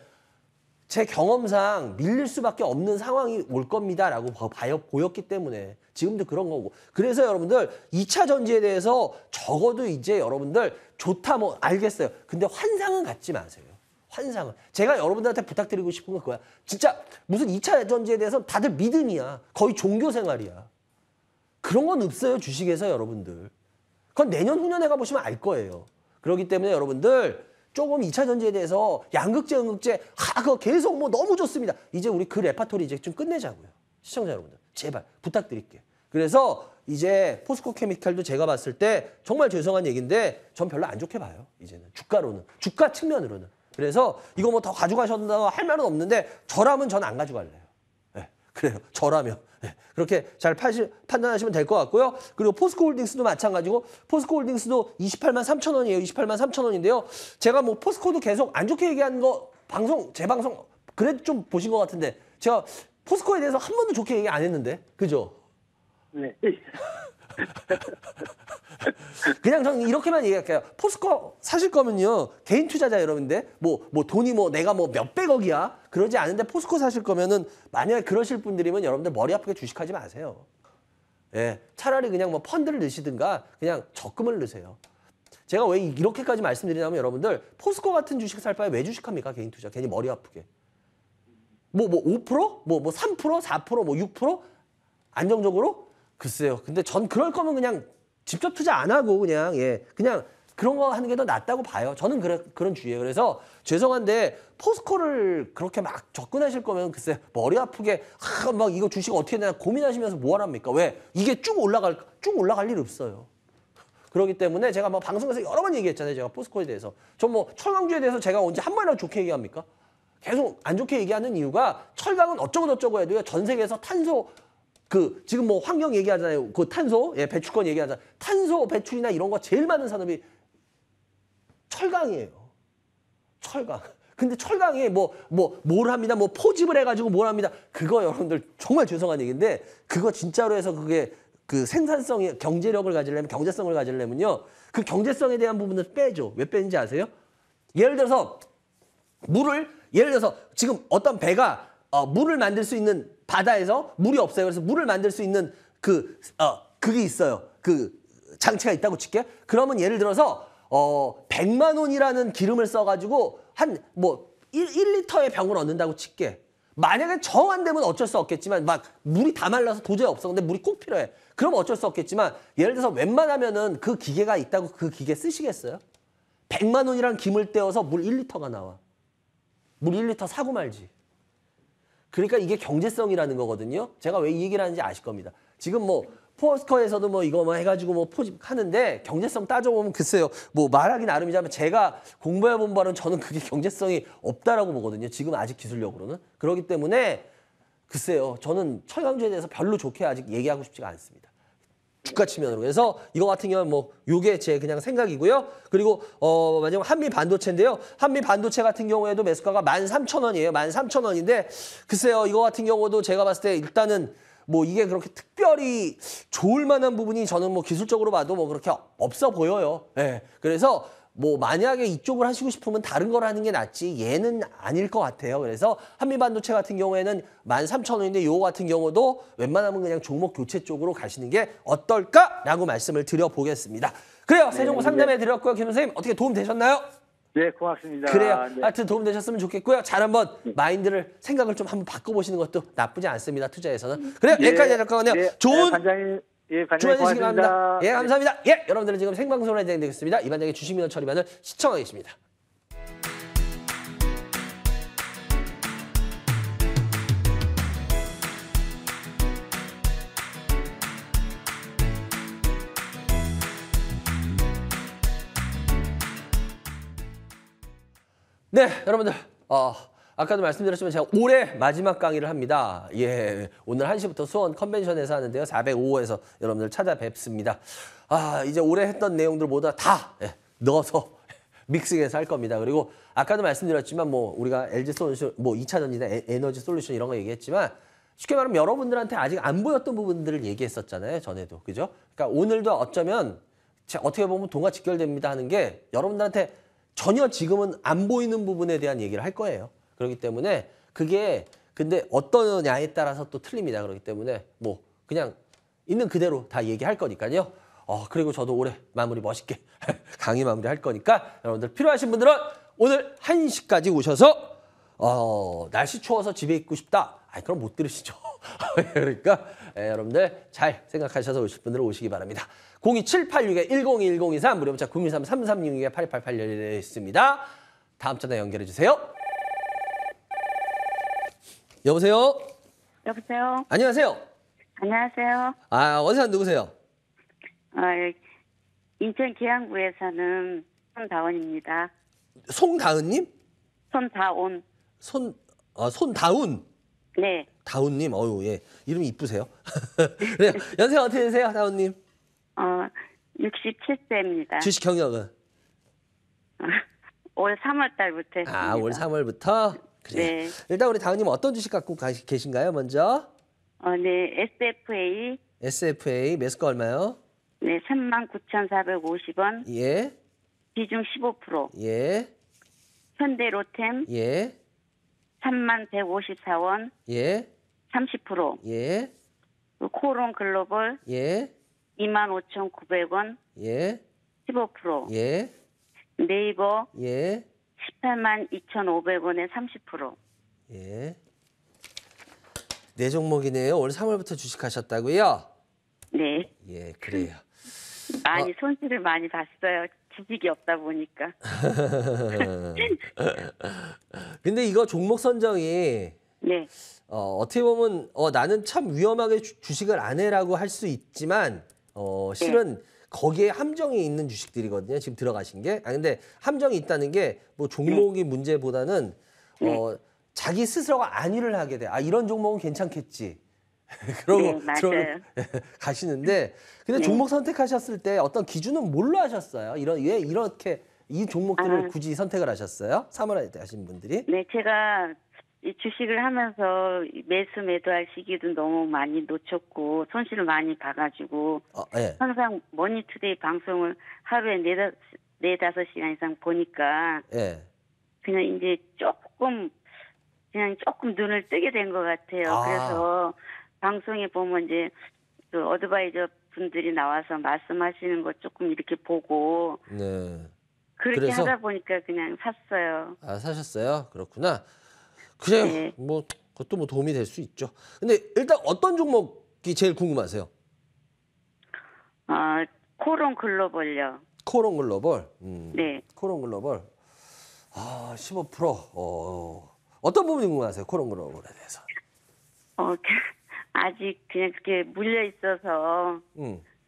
제 경험상 밀릴 수밖에 없는 상황이 올 겁니다라고 보였기 때문에 지금도 그런 거고. 그래서 여러분들 2차 전지에 대해서 적어도 이제 여러분들 좋다 뭐 알겠어요. 근데 환상은 갖지 마세요. 환상은. 제가 여러분들한테 부탁드리고 싶은 건 그거야. 진짜 무슨 2차 전지에 대해서 다들 믿음이야. 거의 종교 생활이야. 그런 건 없어요. 주식에서 여러분들. 그건 내년 후년에 가보시면 알 거예요. 그렇기 때문에 여러분들 조금 2차 전지에 대해서 양극재, 음극재 그거 계속 뭐 너무 좋습니다. 이제 우리 그 레파토리 이제 좀 끝내자고요. 시청자 여러분들. 제발 부탁드릴게요. 그래서 이제 포스코 케미칼도 제가 봤을 때 정말 죄송한 얘기인데 전 별로 안 좋게 봐요. 이제는 주가로는. 주가 측면으로는. 그래서 이거 뭐 더 가져가셨나 할 말은 없는데 저라면 전 안 가져갈래요. 네, 그래요. 저라면. 네, 그렇게 잘 판단하시면 될 것 같고요. 그리고 포스코홀딩스도 마찬가지고 포스코홀딩스도 28만 3천 원이에요. 28만 3천 원인데요. 제가 뭐 포스코도 계속 안 좋게 얘기하는 거 제 방송 그래도 좀 보신 것 같은데 제가 포스코에 대해서 한 번도 좋게 얘기 안 했는데 그죠? 네. 그냥 저는 이렇게만 얘기할게요. 포스코 사실 거면요. 개인 투자자 여러분들 뭐 돈이 뭐 내가 뭐 몇백억이야. 그러지 않은데 포스코 사실 거면은 만약에 그러실 분들이면 여러분들 머리 아프게 주식하지 마세요. 예. 차라리 그냥 뭐 펀드를 넣으시든가 그냥 적금을 넣으세요. 제가 왜 이렇게까지 말씀드리냐면 여러분들 포스코 같은 주식 살 바에 왜 주식합니까? 개인 투자. 괜히 머리 아프게. 뭐 5%? 뭐 3%? 4%? 뭐 6%? 안정적으로? 글쎄요. 근데 전 그럴 거면 그냥 직접 투자 안 하고 그냥 그냥 그런 거 하는 게 더 낫다고 봐요. 저는 그런 주의예요. 그래서 죄송한데 포스코를 그렇게 막 접근하실 거면 글쎄 머리 아프게 막 이거 주식 어떻게 되나 고민하시면서 뭐 하랍니까? 왜? 이게 쭉 올라갈 일 없어요. 그렇기 때문에 제가 뭐 방송에서 여러 번 얘기했잖아요. 제가 포스코에 대해서. 전 뭐 철강주에 대해서 제가 언제 한 번이라도 좋게 얘기합니까? 계속 안 좋게 얘기하는 이유가 철강은 어쩌고 해도요. 전 세계에서 탄소 지금 뭐 환경 얘기하잖아요. 그 탄소, 배출권 얘기하잖아요. 탄소 배출이나 이런 거 제일 많은 산업이 철강이에요. 철강. 근데 철강에 뭘 합니다. 뭐 포집을 해가지고 뭘 합니다. 그거 여러분들 정말 죄송한 얘기인데 그거 진짜로 해서 그게 그 생산성이 경제력을 가지려면 경제성을 가지려면요. 그 경제성에 대한 부분을 빼죠. 왜 빼는지 아세요? 예를 들어서 지금 어떤 배가 물을 만들 수 있는 바다에서 물이 없어요. 그래서 물을 만들 수 있는 그게 있어요. 그 장치가 있다고 칠게. 그러면 예를 들어서 100만 원이라는 기름을 써가지고 한 뭐 1리터의 병을 얻는다고 칠게. 만약에 정 안 되면 어쩔 수 없겠지만 막 물이 다 말라서 도저히 없어. 근데 물이 꼭 필요해. 그러면 어쩔 수 없겠지만 예를 들어서 웬만하면은 그 기계가 있다고 그 기계 쓰시겠어요? 100만 원이란 김을 떼어서 물 1리터가 나와. 물 1리터 사고 말지. 그러니까 이게 경제성이라는 거거든요. 제가 왜 이 얘기를 하는지 아실 겁니다. 지금 뭐 포스코에서도 뭐 이거 뭐 해가지고 뭐 포집하는데 경제성 따져보면 글쎄요. 뭐 말하기 나름이지만 제가 공부해본 바로는 저는 그게 경제성이 없다라고 보거든요. 지금 아직 기술력으로는. 그렇기 때문에 글쎄요. 저는 철강주에 대해서 별로 좋게 아직 얘기하고 싶지가 않습니다. 주가 측면으로. 그래서 이거 같은 경우는 뭐 요게 제 그냥 생각이고요. 그리고 마지막 한미 반도체인데요. 한미 반도체 같은 경우에도 매수가가 13,000원이에요. 13,000원인데 글쎄요. 이거 같은 경우도 제가 봤을 때 일단은 뭐 이게 그렇게 특별히 좋을 만한 부분이 저는 뭐 기술적으로 봐도 뭐 그렇게 없어 보여요. 예. 그래서 뭐 만약에 이쪽을 하시고 싶으면 다른 걸 하는 게 낫지 얘는 아닐 것 같아요. 그래서 한미반도체 같은 경우에는 13,000원인데 요거 같은 경우도 웬만하면 그냥 종목 교체 쪽으로 가시는 게 어떨까라고 말씀을 드려보겠습니다. 그래요. 세 종목 상담해 드렸고요. 김 선생님 어떻게 도움 되셨나요? 네, 고맙습니다. 그래요. 네. 하여튼 도움 되셨으면 좋겠고요. 잘 한번 생각을 좀 한번 바꿔보시는 것도 나쁘지 않습니다. 투자에서는. 그래요. 여기까지 할 거거든요. 네, 좋은 반장님, 반장님 주말되시기 바랍니다. 고맙습니다. 예, 감사합니다. 예, 여러분들은 지금 생방송으로 진행되겠습니다. 이 반장의 주식 민원 처리반을 시청하고 계십니다. 네, 여러분들. 아까도 말씀드렸지만 제가 올해 마지막 강의를 합니다. 예, 오늘 1시부터 수원 컨벤션에서 하는데요. 405호에서 여러분들 찾아뵙습니다. 이제 올해 했던 내용들 모두 다 넣어서 믹싱해서 할 겁니다. 그리고 아까도 말씀드렸지만 뭐 우리가 LG 솔루션, 뭐 2차 전지나 에너지 솔루션 이런 거 얘기했지만 쉽게 말하면 여러분들한테 아직 안 보였던 부분들을 얘기했었잖아요. 전에도. 그죠? 그러니까 오늘도 어쩌면 어떻게 보면 동화 직결됩니다 하는 게 여러분들한테 전혀 지금은 안 보이는 부분에 대한 얘기를 할 거예요. 그렇기 때문에 그게 근데 어떠냐에 따라서 또 틀립니다. 그렇기 때문에 뭐 그냥 있는 그대로 다 얘기할 거니까요. 그리고 저도 올해 마무리 멋있게 강의 마무리 할 거니까 여러분들 필요하신 분들은 오늘 1시까지 오셔서 날씨 추워서 집에 있고 싶다. 그럼 못 들으시죠. 그러니까 여러분들 잘 생각하셔서 오실 분들은 오시기 바랍니다. 02786-101023 무료 문자 013-3366-8288 열려 있습니다. 다음 전화 연결해 주세요. 여보세요? 여보세요? 안녕하세요. 안녕하세요. 어디서 사는 누구세요? 인천 계양구에 사는 손다원입니다. 송다은님? 손다온. 손다운? 네. 다운님, 예. 이름이 이쁘세요. 그래요. 연세가 어떻게 되세요, 다운님? 67세입니다. 주식 경력은? 올 3월 달부터 했습니다. 올 3월부터? 그래. 네. 일단 우리 다운님 어떤 주식 갖고 계신가요, 먼저? 네. SFA. SFA, 매수가 얼마요? 네. 39,450원. 예. 비중 15%. 예. 현대로템. 예. 31,154원. 예. 30%. 예. 코론 글로벌. 예. 25,900원. 예. 15%. 예. 네이버. 예. 182,500원에 30%. 예. 네 종목이네요. 올 3월부터 주식하셨다고요? 네. 예, 그래요. 많이 손실을 많이 봤어요. 지식이 없다 보니까. 근데 이거 종목 선정이 네. 어떻게 보면 나는 참 위험하게 주식을 안 해라고 할 수 있지만 실은 거기에 함정이 있는 주식들이거든요. 지금 들어가신 게. 근데 함정이 있다는 게 뭐 종목이 문제보다는 자기 스스로가 안위를 하게 돼. 이런 종목은 괜찮겠지. 그러고 맞아요. 가시는데 근데 종목 선택하셨을 때 어떤 기준은 뭘로 하셨어요? 왜 이렇게 이 종목들을 굳이 선택을 하셨어요? 3월에 하신 분들이? 네, 제가 이 주식을 하면서 매수 매도할 시기도 너무 많이 놓쳤고 손실을 많이 봐가지고 예. 항상 머니투데이 방송을 하루에 네다섯 시간 이상 보니까 예. 그냥 이제 그냥 조금 눈을 뜨게 된 것 같아요. 아. 그래서 방송에 보면 이제 그 어드바이저 분들이 나와서 말씀하시는 거 조금 이렇게 보고 네. 그렇게 그래서? 하다 보니까 그냥 샀어요. 아, 사셨어요? 그렇구나. 그래요. 네. 뭐 그것도 뭐 도움이 될 수 있죠. 근데 일단 어떤 종목이 제일 궁금하세요? 코론 글로벌요. 코론 글로벌. 네. 코론 글로벌. 15%. 어떤 부분이 궁금하세요? 코론 글로벌에 대해서. 아직 그냥 그렇게 물려 있어서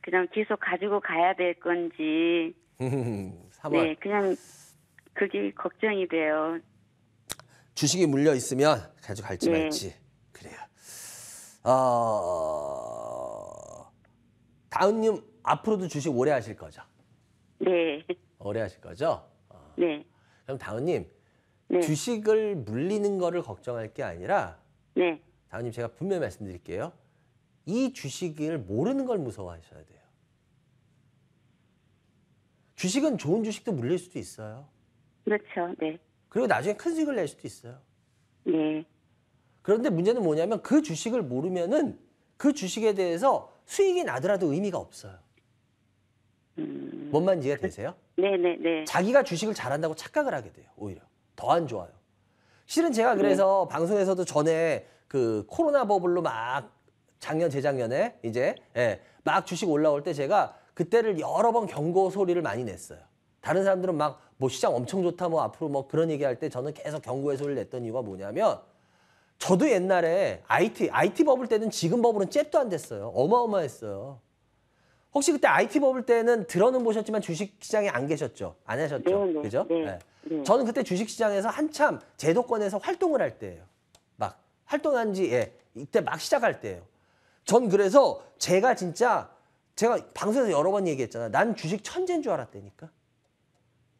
그냥 계속 가지고 가야 될 건지. 3월. 네, 그냥 그게 걱정이 돼요. 주식이 물려 있으면 가져갈지 네. 말지. 그래요. 다은님 앞으로도 주식 오래 하실 거죠? 네. 오래 하실 거죠? 네. 그럼 다은님 네. 주식을 물리는 거를 걱정할 게 아니라 네. 다은님 제가 분명히 말씀드릴게요. 이 주식을 모르는 걸 무서워하셔야 돼요. 주식은 좋은 주식도 물릴 수도 있어요. 그렇죠. 네. 그리고 나중에 큰 수익을 낼 수도 있어요. 네. 그런데 문제는 뭐냐면 그 주식을 모르면은 그 주식에 대해서 수익이 나더라도 의미가 없어요. 뭔 말인지 이해가 되세요? 네. 자기가 주식을 잘한다고 착각을 하게 돼요. 오히려 더 안 좋아요. 실은 제가 그래서 방송에서도 전에 그 코로나 버블로 막 작년 재작년에 이제 막 주식 올라올 때 제가 그때를 여러 번 경고 소리를 많이 냈어요. 다른 사람들은 막 뭐 시장 엄청 좋다 뭐 앞으로 뭐 그런 얘기할 때 저는 계속 경고의 소리를 냈던 이유가 뭐냐면 저도 옛날에 IT 버블 때는 지금 버블은 잽도 안 됐어요. 어마어마했어요. 혹시 그때 IT 버블 때는 들어는 보셨지만 주식 시장에 안 계셨죠? 안 하셨죠? 네. 그죠? 네. 네. 저는 그때 주식 시장에서 한참 제도권에서 활동을 할 때예요. 막 활동한 지 이때 막 시작할 때예요. 전 그래서 제가 방송에서 여러 번 얘기했잖아. 난 주식 천재인 줄 알았다니까.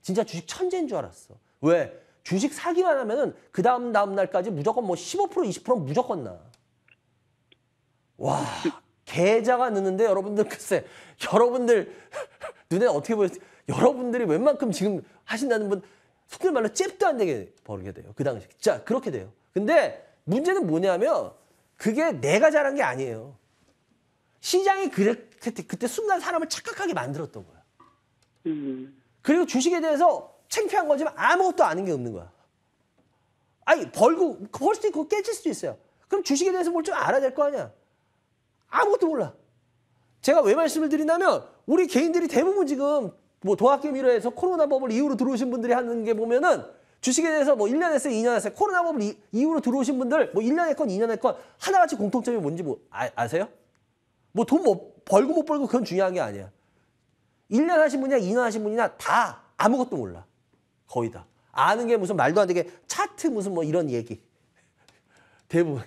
진짜 주식 천재인 줄 알았어. 왜? 주식 사기만 하면은 그 다음 날까지 무조건 뭐 15% 20% 무조건 나. 와, 계좌가 느는데 여러분들 글쎄, 여러분들 눈에 어떻게 보여요? 여러분들이 웬만큼 지금 하신다는 분 속된 말로 잽도 안 되게 벌게 돼요. 그 당시. 자, 그렇게 돼요. 근데 문제는 뭐냐면 그게 내가 잘한 게 아니에요. 시장이 그때 순간 사람을 착각하게 만들었던 거야. 그리고 주식에 대해서 창피한 거지만 아무것도 아는 게 없는 거야. 아니 벌 수도 있고 깨질 수도 있어요. 그럼 주식에 대해서 뭘 좀 알아야 될 거 아니야. 아무것도 몰라. 제가 왜 말씀을 드리냐면 우리 개인들이 대부분 지금 뭐 동학개미로에서 코로나 버블 이후로 들어오신 분들이 하는 게 보면은 주식에 대해서 뭐 1년 했어요, 2년 했어요. 코로나 버블 이후로 들어오신 분들 뭐 1년 했건 2년 했건 하나같이 공통점이 뭔지 뭐 아세요? 뭐 돈 벌고 못 벌고 그건 중요한 게 아니야. 1년 하신 분이나 2년 하신 분이나 다 아무것도 몰라. 거의 다. 아는 게 무슨 말도 안 되게 차트 무슨 뭐 이런 얘기. 대부분.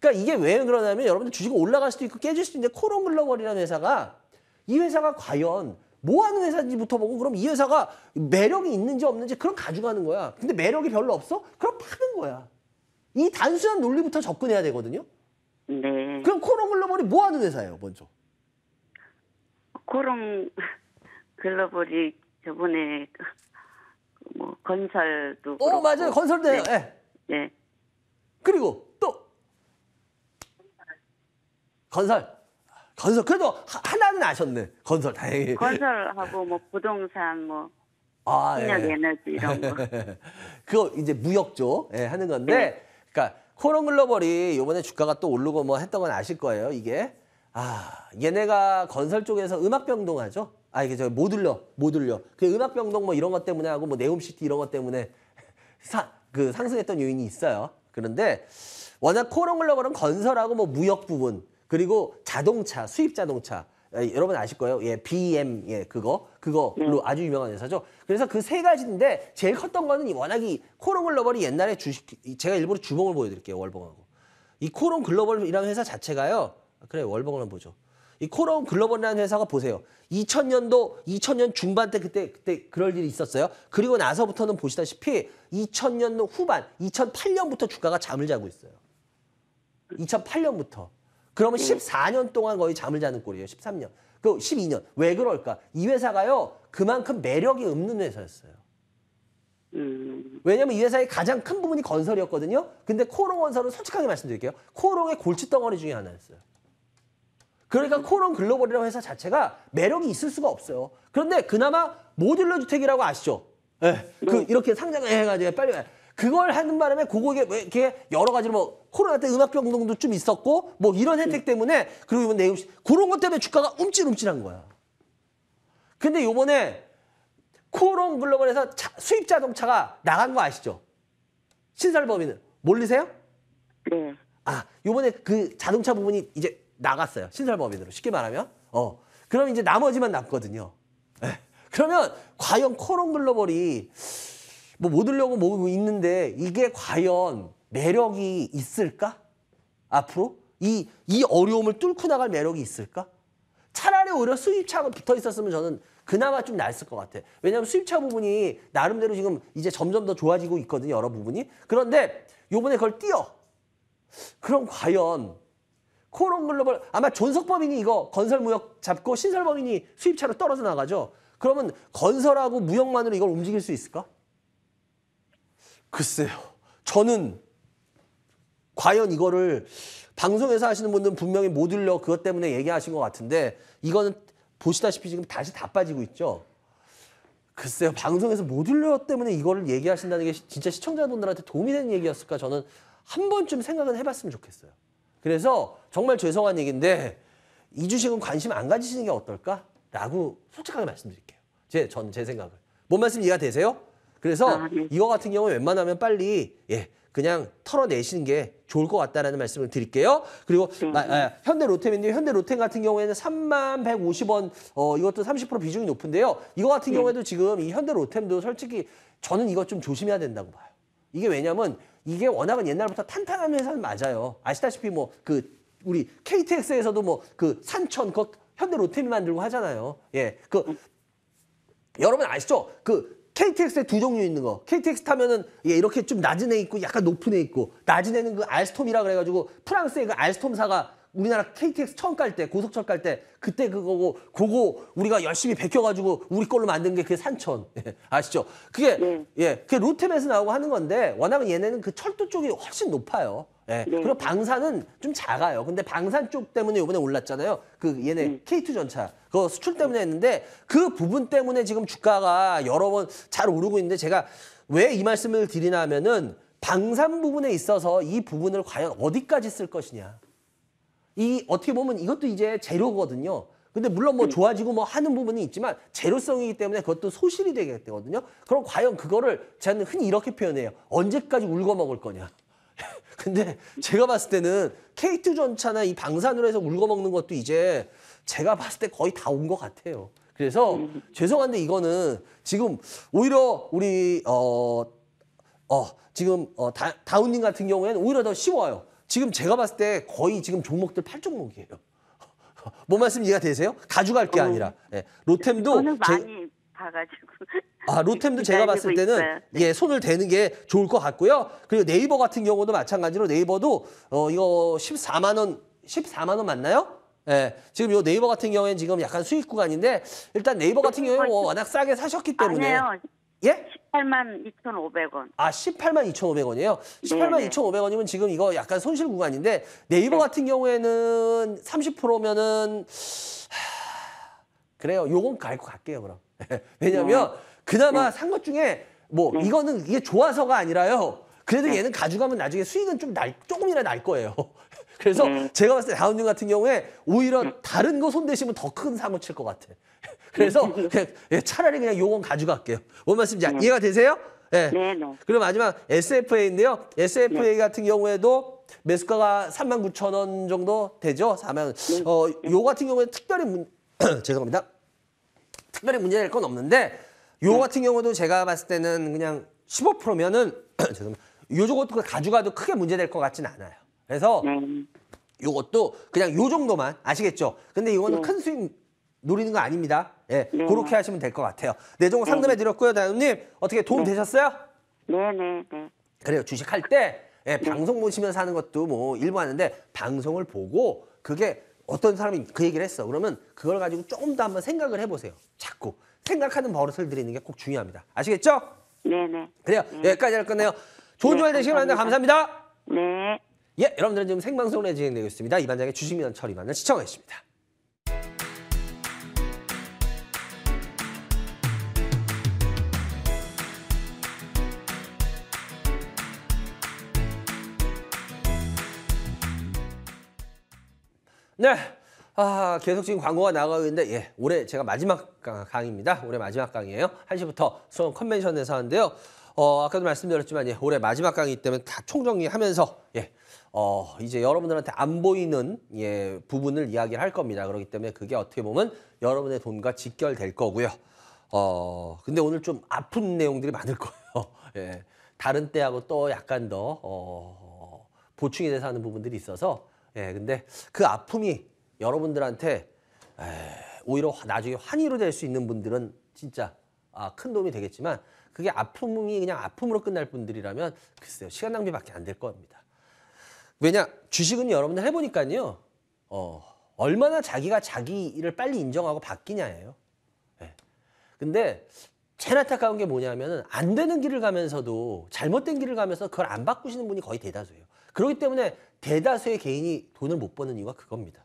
그러니까 이게 왜 그러냐면 여러분들 주식이 올라갈 수도 있고 깨질 수도 있는데 코론 글로벌이라는 회사가 이 회사가 과연 뭐 하는 회사인지부터 보고 그럼 이 회사가 매력이 있는지 없는지 그럼 가져가는 거야. 근데 매력이 별로 없어? 그럼 파는 거야. 이 단순한 논리부터 접근해야 되거든요. 네. 그럼 코론 글로벌이 뭐 하는 회사예요, 먼저? 코론 글로벌이 저번에 뭐 건설도 그렇고. 맞아요. 건설대요. 네. 네. 그리고 또 건설 그래도 하나는 아셨네. 건설 다행히. 건설하고 뭐 부동산 뭐 예. 신약 에너지 이런 거. 그거 이제 무역 쪽 하는 건데, 그러니까 코론 글로벌이 이번에 주가가 또 오르고 뭐 했던 건 아실 거예요. 이게 얘네가 건설 쪽에서 음악 병동하죠. 이게 저 모듈러. 그 음악 병동 뭐 이런 것 때문에 하고 뭐 네옴시티 이런 것 때문에 상승했던 요인이 있어요. 그런데 워낙 코론 글로벌은 건설하고 뭐 무역 부분 그리고 자동차, 수입 자동차 여러분 아실 거예요. BM 그거로 아주 유명한 회사죠. 그래서 그 세 가지인데 제일 컸던 거는 워낙 이 코론 글로벌이 옛날에 제가 일부러 주봉을 보여드릴게요. 월봉하고 이 코론 글로벌이라는 회사 자체가요. 그래 월봉을 한번 보죠. 이 코롱 글로벌이라는 회사가 보세요. 2000년 중반 때 그때 그럴 일이 있었어요. 그리고 나서부터는 보시다시피 2000년도 후반, 2008년부터 주가가 잠을 자고 있어요. 2008년부터. 그러면 14년 동안 거의 잠을 자는 꼴이에요. 13년. 그 12년. 왜 그럴까? 이 회사가요. 그만큼 매력이 없는 회사였어요. 왜냐면 이 회사의 가장 큰 부분이 건설이었거든요. 근데 코롱 건설은 솔직하게 말씀드릴게요. 코롱의 골칫덩어리 중에 하나였어요. 그러니까 코롱 글로벌이라는 회사 자체가 매력이 있을 수가 없어요. 그런데 그나마 모듈러 주택이라고 아시죠? 예. 그 이렇게 상장을 해가지고 빨리 그걸 하는 바람에 그거에 이렇게 여러 가지로 뭐 코로나 때 음악 변동도 좀 있었고 뭐 이런 혜택 때문에 그리고 이번 내용 그런 것 때문에 주가가 움찔움찔한 거야. 근데 요번에 코롱 글로벌에서 수입 자동차가 나간 거 아시죠? 신설범위는 모르세요? 네. 아, 요번에 그 자동차 부분이 이제 나갔어요. 신설범위로 쉽게 말하면. 그럼 이제 나머지만 남거든요. 네. 그러면 과연 코롱 글로벌이 뭐 못 들려고 뭐 있는데 이게 과연 매력이 있을까? 앞으로? 이 어려움을 뚫고 나갈 매력이 있을까? 차라리 오히려 수입차가 붙어 있었으면 저는 그나마 좀 나았을 것 같아. 왜냐하면 수입차 부분이 나름대로 지금 이제 점점 더 좋아지고 있거든요. 여러 부분이. 그런데 요번에 그걸 띄어. 그럼 과연 코롱 글로벌 아마 존속법인이 이거 건설무역 잡고 신설법인이 수입차로 떨어져 나가죠. 그러면 건설하고 무역만으로 이걸 움직일 수 있을까? 글쎄요. 저는 과연 이거를 방송에서 하시는 분들은 분명히 모듈러 그것 때문에 얘기하신 것 같은데 이거는 보시다시피 지금 다시 다 빠지고 있죠. 글쎄요. 방송에서 모듈러 때문에 이거를 얘기하신다는 게 진짜 시청자분들한테 도움이 되는 얘기였을까 저는 한 번쯤 생각은 해봤으면 좋겠어요. 그래서 정말 죄송한 얘기인데 이 주식은 관심 안 가지시는 게 어떨까라고 솔직하게 말씀드릴게요. 제 생각을. 뭔 말씀 이해가 되세요? 그래서 네. 이거 같은 경우는 웬만하면 빨리 그냥 털어내시는 게 좋을 것 같다라는 말씀을 드릴게요. 그리고 현대 로템인데 현대 로템 같은 경우에는 3150원 이것도 30% 비중이 높은데요. 이거 같은 경우에도 지금 이 현대 로템도 솔직히 저는 이거 좀 조심해야 된다고 봐요. 이게 왜냐면 이게 워낙은 옛날부터 탄탄한 회사는 맞아요. 아시다시피 뭐 그 우리 KTX에서도 뭐 그 산천 그 현대 로템이 만들고 하잖아요. 여러분 아시죠? 그 KTX에 두 종류 있는 거. KTX 타면은 이렇게 좀 낮은 애 있고 약간 높은 애 있고 낮은 애는 그 알스톰이라 그래가지고 프랑스의 그 알스톰사가 우리나라 KTX 처음 깔 때 고속철 깔 때 그때 그거고 그거 우리가 열심히 베껴가지고 우리 걸로 만든 게 그게 산천 아시죠? 그게 그게 로템에서 나오고 하는 건데 워낙은 얘네는 그 철도 쪽이 훨씬 높아요. 그리고 방산은 좀 작아요. 근데 방산 쪽 때문에 이번에 올랐잖아요. 그 얘네 K2 전차 그거 수출 때문에 했는데 그 부분 때문에 지금 주가가 여러 번 잘 오르고 있는데 제가 왜 이 말씀을 드리나 하면은 방산 부분에 있어서 이 부분을 과연 어디까지 쓸 것이냐. 이 어떻게 보면 이것도 이제 재료거든요. 근데 물론 뭐 좋아지고 뭐 하는 부분이 있지만 재료성이기 때문에 그것도 소실이 되게 되거든요. 그럼 과연 그거를 저는 흔히 이렇게 표현해요. 언제까지 울고 먹을 거냐. 근데 제가 봤을 때는 K2 전차나 이 방산으로 해서 울고 먹는 것도 이제 제가 봤을 때 거의 다 온 것 같아요. 그래서 죄송한데 이거는 지금 오히려 우리 지금 다운님 같은 경우에는 오히려 더 쉬워요. 지금 제가 봤을 때 거의 지금 종목들 8종목이에요. 뭔 말씀 이해가 되세요? 가져갈 게 아니라. 로템도 저는 많이 봐가지고. 로템도 제가 봤을 때는 손을 대는 게 좋을 것 같고요. 그리고 네이버 같은 경우도 마찬가지로 네이버도 이거 14만 원 맞나요? 지금 요 네이버 같은 경우에는 지금 약간 수익 구간인데 일단 네이버 같은 경우에 워낙 싸게 사셨기 때문에 아니에요. 예? 182,500원. 182,500원이에요. 182,500원이면 지금 이거 약간 손실 구간인데 네이버 같은 경우에는 30%면은 그래요. 요건 갈고 갈게요, 그럼. 왜냐면 그나마 산 것 중에 뭐 이거는 이게 좋아서가 아니라요. 그래도 얘는 가져가면 나중에 수익은 조금이나 날 거예요. 그래서 제가 봤을 때 다운님 같은 경우에 오히려 다른 거 손대시면 더 큰 사고 칠 것 같아. 그래서 차라리 그냥 요건 가져갈게요. 뭔 말씀인지 이해가 되세요? 네. 그리고 마지막 SFA인데요. SFA 같은 경우에도 매수가가 39,000원 정도 되죠. 4만. 요 같은 경우에 특별히 죄송합니다. 특별히 문제될 건 없는데 요 같은 경우도 제가 봤을 때는 그냥 15%면은 죄송합니다. 요 저것도 가져가도 크게 문제될 것 같진 않아요. 그래서 요것도 그냥 요 정도만 아시겠죠? 근데 이거는 네. 큰 수익 노리는 거 아닙니다. 예, 네. 그렇게 하시면 될 것 같아요. 내종 상담해 드렸고요, 다현님. 어떻게 도움 되셨어요? 네네. 그래요. 주식할 때 방송 보시면서 하는 것도 뭐 일부 하는데 방송을 보고 그게 어떤 사람이 그 얘기를 했어. 그러면 그걸 가지고 조금 더 한번 생각을 해보세요. 자꾸 생각하는 버릇을 들이는 게 꼭 중요합니다. 아시겠죠? 네네. 그래요. 여기까지 할 건데요. 좋은 네, 주말 되시기 바랍니다. 감사합니다. 네. 예, 여러분들은 지금 생방송으로 진행되고 있습니다. 이반장의 주식민원 처리만을 시청하겠습니다. 네. 계속 지금 광고가 나가고 있는데, 예, 올해 제가 마지막 강의입니다. 올해 마지막 강의예요. 1시부터 수원 컨벤션에서 하는데요. 아까도 말씀드렸지만, 예, 올해 마지막 강의이기 때문에 다 총정리하면서, 예, 이제 여러분들한테 안 보이는, 예, 부분을 이야기를 할 겁니다. 그렇기 때문에 그게 어떻게 보면 여러분의 돈과 직결될 거고요. 근데 오늘 좀 아픈 내용들이 많을 거예요. 예, 다른 때하고 또 약간 더, 보충이 돼서 하는 부분들이 있어서, 예, 근데 그 아픔이 여러분들한테 오히려 나중에 환희로 될 수 있는 분들은 진짜 큰 도움이 되겠지만 그게 아픔이 그냥 아픔으로 끝날 분들이라면 글쎄요, 시간 낭비밖에 안 될 겁니다. 왜냐, 주식은 여러분들 해보니까요, 얼마나 자기가 자기 일을 빨리 인정하고 바뀌냐예요. 예. 근데 제일 안타까운 게 뭐냐면은 안 되는 길을 가면서도 잘못된 길을 가면서 그걸 안 바꾸시는 분이 거의 대다수예요. 그렇기 때문에 대다수의 개인이 돈을 못 버는 이유가 그겁니다.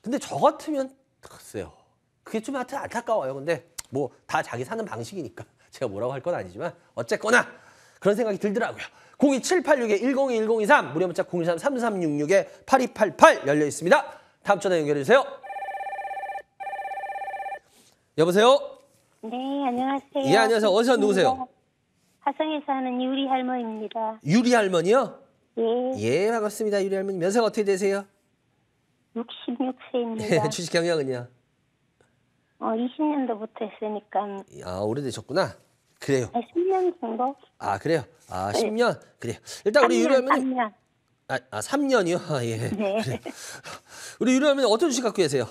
근데 저 같으면 글쎄요, 그게 좀 하여튼 안타까워요. 근데 뭐 다 자기 사는 방식이니까 제가 뭐라고 할 건 아니지만 어쨌거나 그런 생각이 들더라고요. 02786-102123 무료 문자 023-3366-8288 열려 있습니다. 다음 전화 연결해 주세요. 여보세요? 네, 안녕하세요. 예, 안녕하세요. 어디서 누구세요? 화성에 사는 유리 할머니입니다. 유리 할머니요? 예, 예, 반갑습니다. 유리 할머니. 연세가 어떻게 되세요? 66세입니다. 주식 경력은요? 20년도부터 했으니까 오래되셨구나. 그래요. 10년 정도? 그래요. 10년? 그래요. 일단 우리 유리 할머니. 3년. 3년이요? 예. 네. 그래요. 우리 유리 할머니 어떤 주식 갖고 계세요?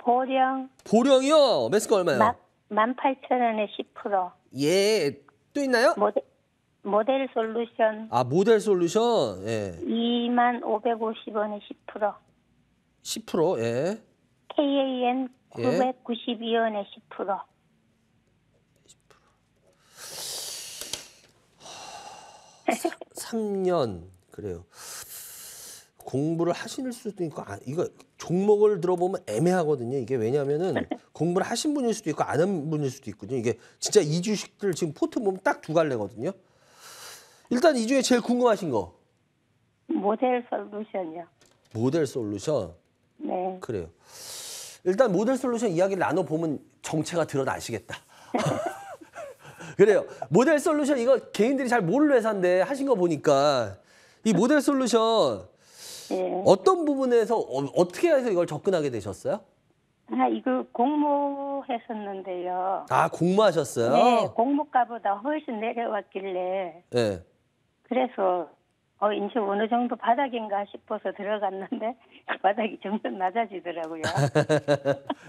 보령. 보령이요? 매수가 얼마요? 18,000원에 10%. 예. 또 있나요? 모델 솔루션. 모델 솔루션. 예. 25,550원에 10%. 10%. 예. KAN 예. 992원에 10%. 3년. 그래요. 공부를 하실 수도 있고, 이거 종목을 들어보면 애매하거든요. 이게 왜냐면은 공부를 하신 분일 수도 있고 안 한 분일 수도 있거든요. 이게 진짜 이 주식들 지금 포트 보면 딱 두 갈래거든요. 일단 이 중에 제일 궁금하신 거. 모델 솔루션이요. 모델 솔루션. 네. 그래요. 일단 모델 솔루션 이야기를 나눠보면 정체가 드러나시겠다. 그래요. 모델 솔루션 이거 개인들이 잘 모르는 회사인데 하신 거 보니까 이 모델 솔루션 예. 어떤 부분에서 어떻게 해서 이걸 접근하게 되셨어요? 이거 공모했었는데요. 공모하셨어요? 네, 공모가보다 훨씬 내려왔길래 네. 그래서 이제 어느 정도 바닥인가 싶어서 들어갔는데 바닥이 점점 낮아지더라고요.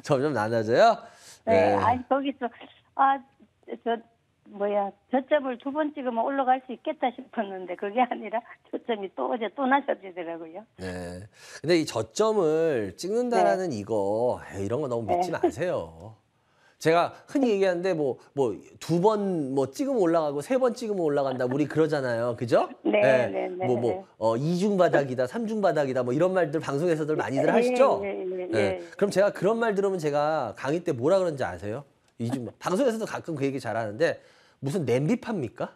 점점 낮아져요? 네, 거기서 저점을 2번 찍으면 올라갈 수 있겠다 싶었는데 그게 아니라 저점이 어제 또 낮아지더라고요. 네. 근데 이 저점을 찍는다라는 이거 이런 거 너무 믿지 마세요. 제가 흔히 얘기하는데 뭐 2번 찍으면 올라가고 3번 찍으면 올라간다. 우리 그러잖아요. 그죠? 네. 이중 바닥이다, 3중 바닥이다. 뭐 이런 말들 방송에서들 많이들 하시죠? 네. 그럼 제가 그런 말 들으면 제가 강의 때 뭐라 그러는지 아세요? 방송에서도 가끔 그 얘기 잘하는데 무슨 냄비 팝니까?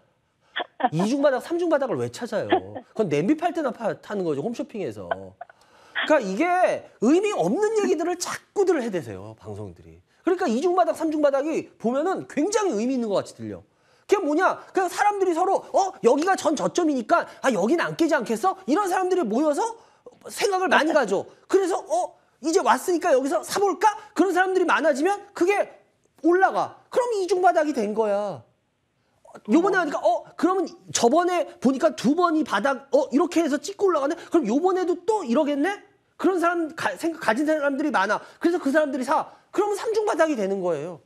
2중 바닥, 3중 바닥을 왜 찾아요? 그건 냄비 팔 때나 타는 거죠. 홈쇼핑에서. 그러니까 이게 의미 없는 얘기들을 자꾸들 해대세요. 방송들이. 그러니까 2중 바닥, 3중 바닥이 보면은 굉장히 의미 있는 것 같이 들려. 그게 뭐냐? 그냥 사람들이 서로 여기가 전 저점이니까 여긴 안 깨지 않겠어? 이런 사람들이 모여서 생각을 많이 가져. 그래서 이제 왔으니까 여기서 사볼까? 그런 사람들이 많아지면 그게 올라가. 그럼 이중 바닥이 된 거야. 요번에 하니까 그러면 저번에 보니까 2번이 바닥 이렇게 해서 찍고 올라가네. 그럼 요번에도 또 이러겠네. 그런 사람 생각 가진 사람들이 많아. 그래서 그 사람들이 사. 그러면 3중 바닥이 되는 거예요.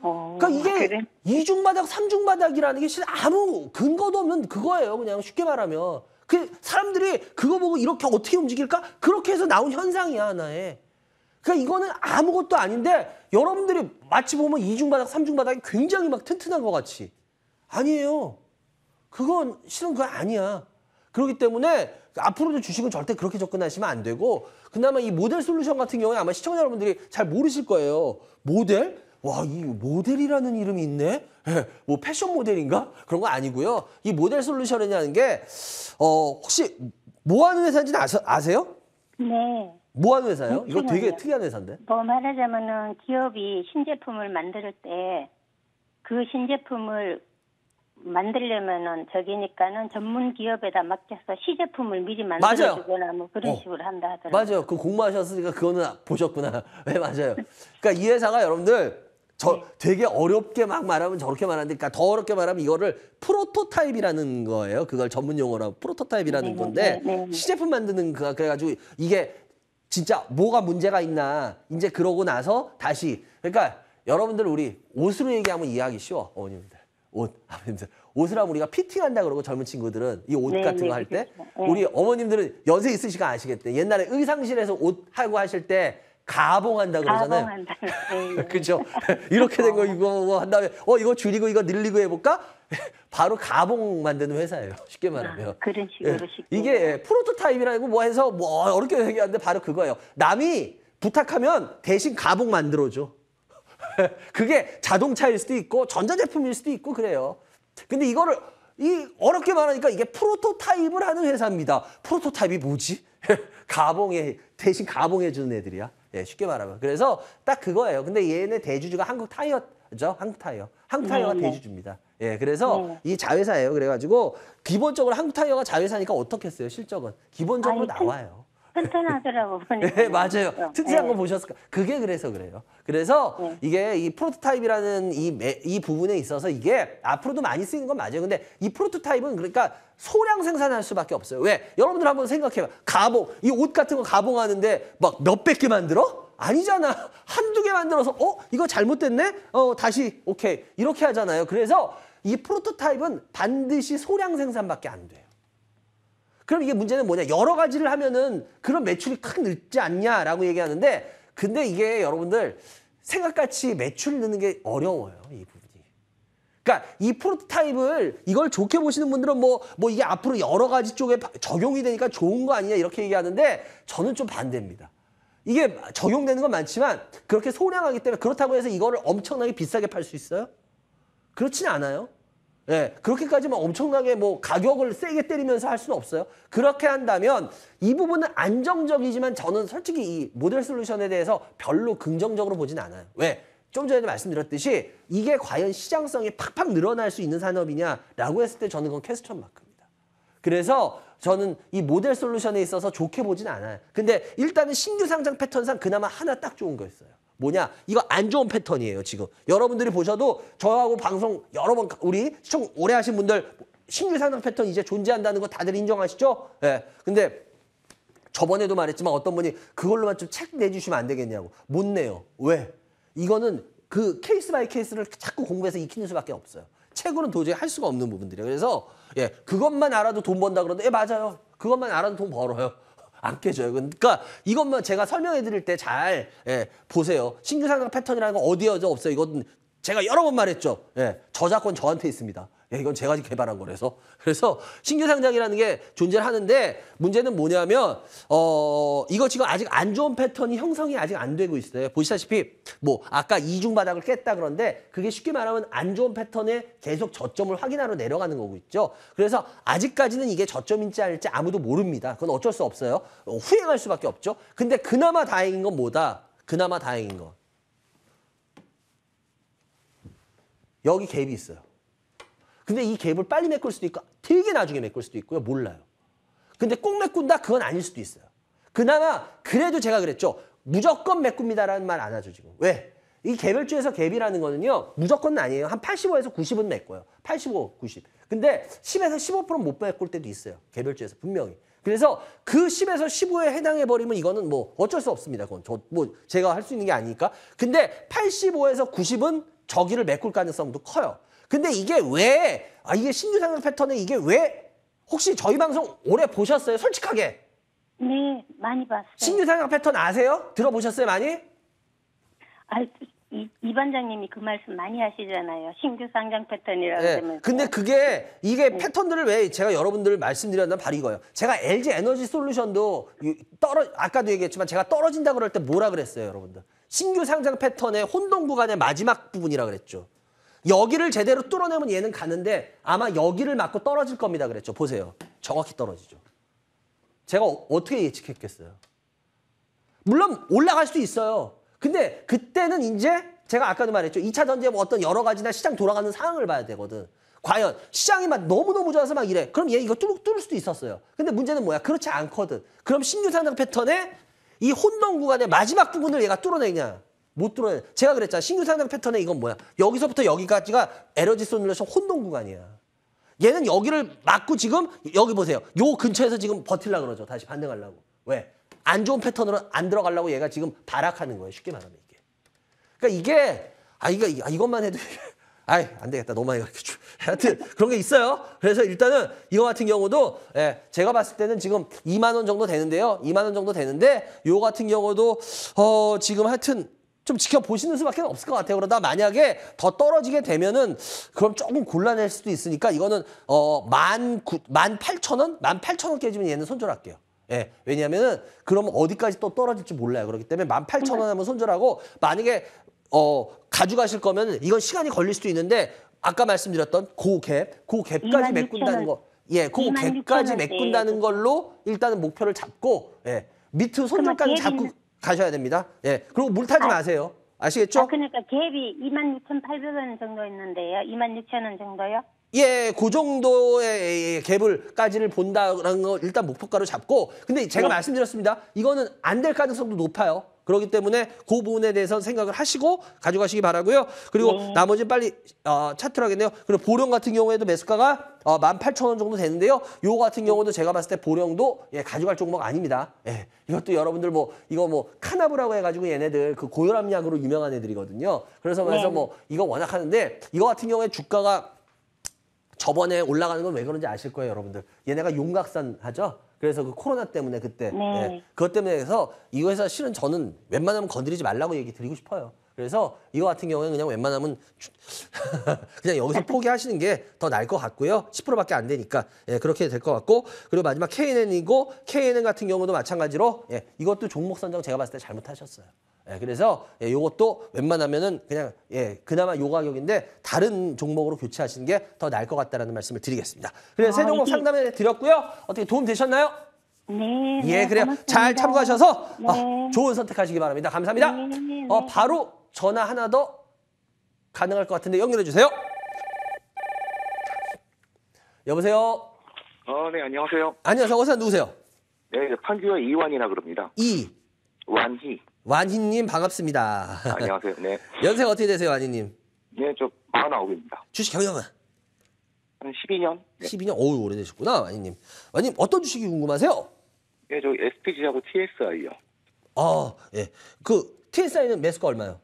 그러니까 이게 그래? 2중 바닥, 3중 바닥이라는 게 실은 아무 근거도 없는 그거예요. 그냥 쉽게 말하면. 그 사람들이 그거 보고 이렇게 어떻게 움직일까? 그렇게 해서 나온 현상이야, 하나의. 그러니까 이거는 아무것도 아닌데 여러분들이 마치 보면 2중 바닥, 3중 바닥이 굉장히 막 튼튼한 것 같이. 아니에요. 그건 실은 그거 아니야. 그렇기 때문에 앞으로도 주식은 절대 그렇게 접근하시면 안 되고 그나마 이 모델 솔루션 같은 경우에 아마 시청자 여러분들이 잘 모르실 거예요. 모델? 와, 이 모델이라는 이름이 있네? 뭐 패션 모델인가? 그런 거 아니고요. 이 모델 솔루션이라는 게 혹시 뭐 하는 회사인지는 아세요? 네. 뭐 하는 회사예요? 이거 되게 그렇군요. 특이한 회사인데. 뭐 말하자면은 기업이 신제품을 만들 때 그 신제품을 만들려면은 저기니까는 전문 기업에다 맡겨서 시제품을 미리 만들어주거나 뭐 그런 식으로 한다 하더라고요. 맞아요. 그 공부하셨으니까 그거는 보셨구나. 네, 맞아요. 그러니까 이 회사가 여러분들 되게 어렵게 막 말하면 저렇게 말하는데 그러니까 더 어렵게 말하면 이거를 프로토타입이라는 거예요. 그걸 전문 용어로 프로토타입이라는 건데 시제품 만드는 그래가지고 이게 진짜 뭐가 문제가 있나 이제 그러고 나서 다시 그러니까 여러분들 우리 옷으로 얘기하면 이해하기 쉬워. 어머님들. 아버님들. 옷을 하면 우리가 피팅한다 그러고 젊은 친구들은 이 옷 같은 거 할 때 우리 어머님들은 연세 있으시니까 아시겠대. 옛날에 의상실에서 옷 하고 하실 때 가봉한다 그러잖아요. 가봉한다. 그렇죠. 이렇게 된 거 이거 한 다음에 이거 줄이고 이거 늘리고 해볼까? 바로 가봉 만드는 회사예요. 쉽게 말하면. 그런 식으로 이게 프로토타입이라고 뭐 해서 뭐 어렵게 얘기하는데 바로 그거예요. 남이 부탁하면 대신 가봉 만들어줘. 그게 자동차일 수도 있고 전자제품일 수도 있고 그래요. 근데 이거를 어렵게 말하니까 이게 프로토타입을 하는 회사입니다. 프로토타입이 뭐지? 대신 가봉해주는 애들이야. 예, 쉽게 말하면. 그래서 딱 그거예요. 근데 얘네 대주주가 한국타이어죠. 한국타이어가 대주주입니다. 예, 그래서 이 자회사예요. 그래가지고 기본적으로 한국타이어가 자회사니까 어떻겠어요? 실적은 기본적으로 나와요. 튼튼하더라고. 네, 맞아요. 튼튼한 거 보셨을까? 그게 그래서 그래요. 그래서 이게 이 프로토타입이라는 이 부분에 있어서 이게 앞으로도 많이 쓰이는 건 맞아요. 근데 이 프로토타입은 그러니까 소량 생산할 수밖에 없어요. 왜? 여러분들 한번 생각해봐. 가봉, 이 옷 같은 거 가봉하는데 막 몇백 개 만들어? 아니잖아. 한두 개 만들어서 이거 잘못됐네? 다시 오케이. 이렇게 하잖아요. 그래서 이 프로토타입은 반드시 소량 생산밖에 안 돼요. 그럼 이게 문제는 뭐냐? 여러 가지를 하면은 그런 매출이 크게 늘지 않냐라고 얘기하는데 근데 이게 여러분들 생각같이 매출 느는 게 어려워요. 이 부분이. 그러니까 이 프로토타입을 이걸 좋게 보시는 분들은 뭐 이게 앞으로 여러 가지 쪽에 적용이 되니까 좋은 거 아니냐 이렇게 얘기하는데 저는 좀 반대입니다. 이게 적용되는 건 많지만 그렇게 소량하기 때문에 그렇다고 해서 이거를 엄청나게 비싸게 팔 수 있어요? 그렇지는 않아요. 예, 그렇게까지만 엄청나게 뭐 가격을 세게 때리면서 할 수는 없어요. 그렇게 한다면 이 부분은 안정적이지만 저는 솔직히 이 모델 솔루션에 대해서 별로 긍정적으로 보진 않아요. 왜? 좀 전에 말씀드렸듯이 이게 과연 시장성이 팍팍 늘어날 수 있는 산업이냐라고 했을 때 저는 그건 퀘스천 마크입니다. 그래서 저는 이 모델 솔루션에 있어서 좋게 보진 않아요. 근데 일단은 신규 상장 패턴상 그나마 하나 딱 좋은 거 있어요. 뭐냐? 이거 안 좋은 패턴이에요, 지금. 여러분들이 보셔도 저하고 방송 여러 번 우리 시청 오래 하신 분들 신규 상장 패턴 이제 존재한다는 거 다들 인정하시죠? 예. 근데 저번에도 말했지만 어떤 분이 그걸로만 좀 책 내주시면 안 되겠냐고. 못 내요. 왜? 이거는 그 케이스 바이 케이스를 자꾸 공부해서 익히는 수밖에 없어요. 책으로는 도저히 할 수가 없는 부분들이에요. 그래서 예, 그것만 알아도 돈 번다 그러는데 예, 맞아요. 그것만 알아도 돈 벌어요. 안 깨져요. 그러니까 이것만 제가 설명해 드릴 때 잘 보세요. 신규 상장 패턴이라는 건 어디에 없어요. 이건 제가 여러 번 말했죠. 예, 저작권 저한테 있습니다. 예, 이건 제가 개발한 거라서. 그래서 신규 상장이라는 게 존재를 하는데 문제는 뭐냐면 이거 지금 아직 안 좋은 패턴이 형성이 아직 안 되고 있어요. 보시다시피 뭐 아까 이중 바닥을 깼다 그런데 그게 쉽게 말하면 안 좋은 패턴에 계속 저점을 확인하러 내려가는 거고 있죠. 그래서 아직까지는 이게 저점인지 아닐지 아무도 모릅니다. 그건 어쩔 수 없어요. 후행할 수밖에 없죠. 근데 그나마 다행인 건 뭐다? 그나마 다행인 건 여기 갭이 있어요. 근데 이 갭을 빨리 메꿀 수도 있고 되게 나중에 메꿀 수도 있고요. 몰라요. 근데 꼭 메꾼다? 그건 아닐 수도 있어요. 그나마 그래도 제가 그랬죠. 무조건 메꿉니다라는 말 안 하죠, 지금. 왜? 이 개별주에서 갭이라는 거는요. 무조건은 아니에요. 한 85에서 90은 메꿔요. 85, 90. 근데 10에서 15%는 못 메꿀 때도 있어요. 개별주에서 분명히. 그래서 그 10에서 15에 해당해버리면 이거는 뭐 어쩔 수 없습니다. 그건 제가 할 수 있는 게 아니니까. 근데 85에서 90은 저기를 메꿀 가능성도 커요. 근데 이게 왜, 이게 신규 상승 패턴에 이게 왜, 혹시 저희 방송 오래 보셨어요? 솔직하게. 네, 많이 봤어요. 신규 상승 패턴 아세요? 들어보셨어요, 많이? 이 반장님이 그 말씀 많이 하시잖아요. 신규 상장 패턴이라고 네. 하면서. 근데 이게 패턴들을 왜 제가 여러분들 말씀드렸나 바로 이거예요. 제가 LG 에너지 솔루션도 아까도 얘기했지만 제가 떨어진다 그럴 때 뭐라 그랬어요, 여러분들? 신규 상장 패턴의 혼동 구간의 마지막 부분이라 그랬죠. 여기를 제대로 뚫어내면 얘는 가는데 아마 여기를 맞고 떨어질 겁니다 그랬죠. 보세요. 정확히 떨어지죠. 제가 어떻게 예측했겠어요? 물론 올라갈 수도 있어요. 근데 그때는 이제 제가 아까도 말했죠. 2차 전지의 뭐 어떤 여러 가지나 시장 돌아가는 상황을 봐야 되거든. 과연 시장이 막 너무너무 좋아서 막 이래. 그럼 얘 이거 뚫을 수도 있었어요. 근데 문제는 뭐야? 그렇지 않거든. 그럼 신규 상장 패턴의 이 혼동 구간의 마지막 부분을 얘가 뚫어내냐? 못 뚫어내. 제가 그랬잖아. 신규 상장 패턴의 이건 뭐야? 여기서부터 여기까지가 에너지 솔루션 혼동 구간이야. 얘는 여기를 맞고 지금 여기 보세요. 요 근처에서 지금 버틸라 그러죠. 다시 반등하려고. 왜? 안 좋은 패턴으로 안 들어가려고 얘가 지금 발악하는 거예요. 쉽게 말하면 이게. 그러니까 이게 이것만 해도 안 되겠다. 너무 많이 가르쳐줘. 하여튼 그런 게 있어요. 그래서 일단은 이거 같은 경우도 제가 봤을 때는 지금 2만 원 정도 되는데요. 2만 원 정도 되는데 요 같은 경우도 지금 하여튼 좀 지켜보시는 수밖에 없을 것 같아요. 그러다 만약에 더 떨어지게 되면은 그럼 조금 곤란할 수도 있으니까 이거는 18,000원? 18,000원 깨지면 얘는 손절할게요. 예, 왜냐하면은 그러면 어디까지 또 떨어질지 몰라요. 그렇기 때문에 18,000원 하면 손절하고 만약에 가져가실 거면 이건 시간이 걸릴 수도 있는데 아까 말씀드렸던 고갭까지 메꾼다는 거. 예, 고갭까지 메꾼다는 걸로 일단은 목표를 잡고 밑으로 손절까지 잡고 가셔야 됩니다. 예, 그리고 물 타지 마세요. 아시겠죠? 그러니까 갭이 26,800원 정도 있는데요. 26,000원 정도요? 예, 그 정도의 갭을까지를 본다는 거 일단 목표가로 잡고 근데 제가 말씀드렸습니다. 이거는 안 될 가능성도 높아요. 그렇기 때문에 그 부분에 대해서 생각을 하시고 가져가시기 바라고요. 그리고 나머지는 빨리 차트를 하겠네요. 그리고 보령 같은 경우에도 매수가가 18,000원 정도 되는데요. 요거 같은 경우도 제가 봤을 때 보령도 가져갈 종목 아닙니다. 예, 이것도 여러분들 이거 카나브라고 해가지고 얘네들 그 고혈압약으로 유명한 애들이거든요. 그래서 이거 워낙 하는데 이거 같은 경우에 주가가 저번에 올라가는 건 왜 그런지 아실 거예요, 여러분들. 얘네가 용각산 하죠? 그래서 그 코로나 때문에 그때 그것 때문에 해서 이거 회사 실은 저는 웬만하면 건드리지 말라고 얘기 드리고 싶어요. 그래서 이거 같은 경우에는 그냥 웬만하면 그냥 여기서 포기하시는 게 더 나을 것 같고요. 10%밖에 안 되니까 그렇게 될 것 같고 그리고 마지막 KNN이고 KNN 같은 경우도 마찬가지로 이것도 종목 선정 제가 봤을 때 잘못하셨어요. 그래서 요것도 웬만하면은 그냥 그나마 요 가격인데 다른 종목으로 교체하시는 게 더 나을 것 같다라는 말씀을 드리겠습니다. 그래서 세 종목 상담해 드렸고요. 어떻게 도움 되셨나요? 네. 예, 그래요. 고맙습니다. 잘 참고하셔서 네. 좋은 선택하시기 바랍니다. 감사합니다. 네. 바로 전화 하나 더 가능할 것 같은데 연결해 주세요. 여보세요. 네, 안녕하세요. 안녕하세요. 어서 누구세요? 네, 판교의 이완이라 그럽니다. 완희. 완희님 반갑습니다. 안녕하세요. 네. 연세가 어떻게 되세요, 완희님? 네, 저 49입니다. 주식 경영은? 한 12년? 네. 12년? 어우, 오래되셨구나, 완희님. 완희님, 어떤 주식이 궁금하세요? 네, 저 SPG하고 TSI요. 예. 그 TSI는 매수가 얼마요?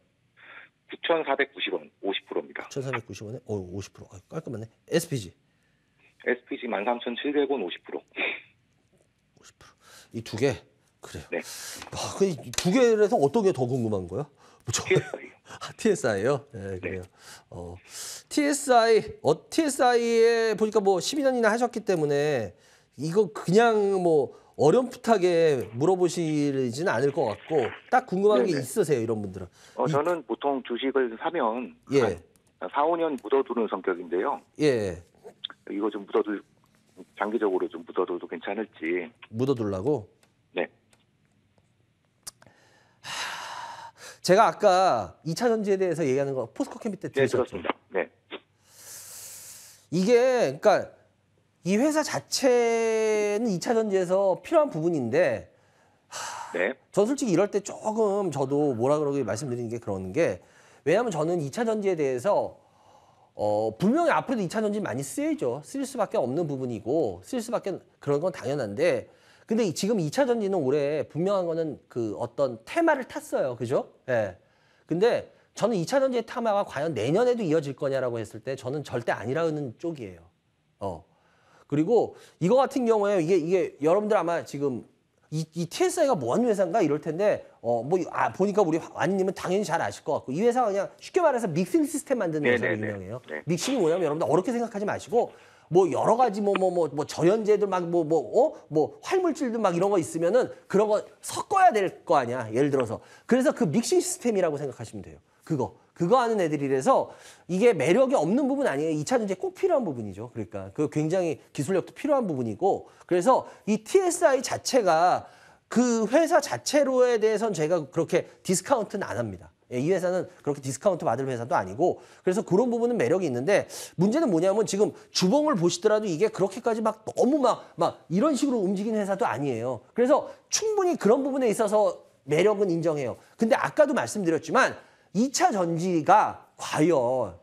9,490원, 50%입니다. 9,490원에? 50%. 깔끔하네. SPG? SPG 13,700원, 50%. 50%. 이 두 개? 그래요. 네. 그 두 개에서 어떤 게 더 궁금한 거야? TSI요. TSI요? 네, 그래요. TSI에 보니까 12년이나 하셨기 때문에 이거 그냥 어렴풋하게 물어보시지는 않을 것 같고 딱 궁금한 게 있으세요, 이런 분들은. 저는 보통 주식을 사면 예. 한 4, 5년 묻어두는 성격인데요. 예. 이거 좀 장기적으로 좀 묻어둬도 괜찮을지. 묻어두려고? 네. 제가 아까 2차 전지에 대해서 얘기하는 거 포스코 캠피 때 들으셨죠? 들었습니다. 네. 이게 그러니까 이 회사 자체는 2차 전지에서 필요한 부분인데 네. 저 솔직히 이럴 때 조금 저도 뭐라 그러게 말씀드리는 게 그런 게 왜냐하면 저는 2차 전지에 대해서 분명히 앞으로도 2차 전지 많이 쓰여야죠. 쓸 수밖에 없는 부분이고 쓸 수밖에 그런 건 당연한데 근데 지금 2차 전지는 올해 분명한 거는 그 어떤 테마를 탔어요. 그죠? 예. 근데 저는 2차 전지의 테마가 과연 내년에도 이어질 거냐라고 했을 때 저는 절대 아니라는 쪽이에요. 그리고 이거 같은 경우에 이게 여러분들 아마 지금 이 TSI가 뭔 회사인가 이럴 텐데 보니까 우리 완님은 당연히 잘 아실 것 같고 이 회사가 그냥 쉽게 말해서 믹싱 시스템 만드는 회사로 유명해요. 네. 믹싱이 뭐냐면 여러분들 어렵게 생각하지 마시고 뭐 여러 가지 뭐 저연제들 막 활물질들 막 이런 거 있으면은 그런 거 섞어야 될 거 아니야. 예를 들어서. 그래서 그 믹싱 시스템이라고 생각하시면 돼요. 그거 하는 애들이라서 이게 매력이 없는 부분 아니에요. 2차 전지에 꼭 필요한 부분이죠. 그러니까 그 굉장히 기술력도 필요한 부분이고 그래서 이 TSI 자체가 그 회사 자체로에 대해서는 제가 그렇게 디스카운트는 안 합니다. 이 회사는 그렇게 디스카운트 받을 회사도 아니고 그래서 그런 부분은 매력이 있는데 문제는 뭐냐면 지금 주봉을 보시더라도 이게 그렇게까지 막 너무 막 이런 식으로 움직이는 회사도 아니에요. 그래서 충분히 그런 부분에 있어서 매력은 인정해요. 근데 아까도 말씀드렸지만 2차 전지가 과연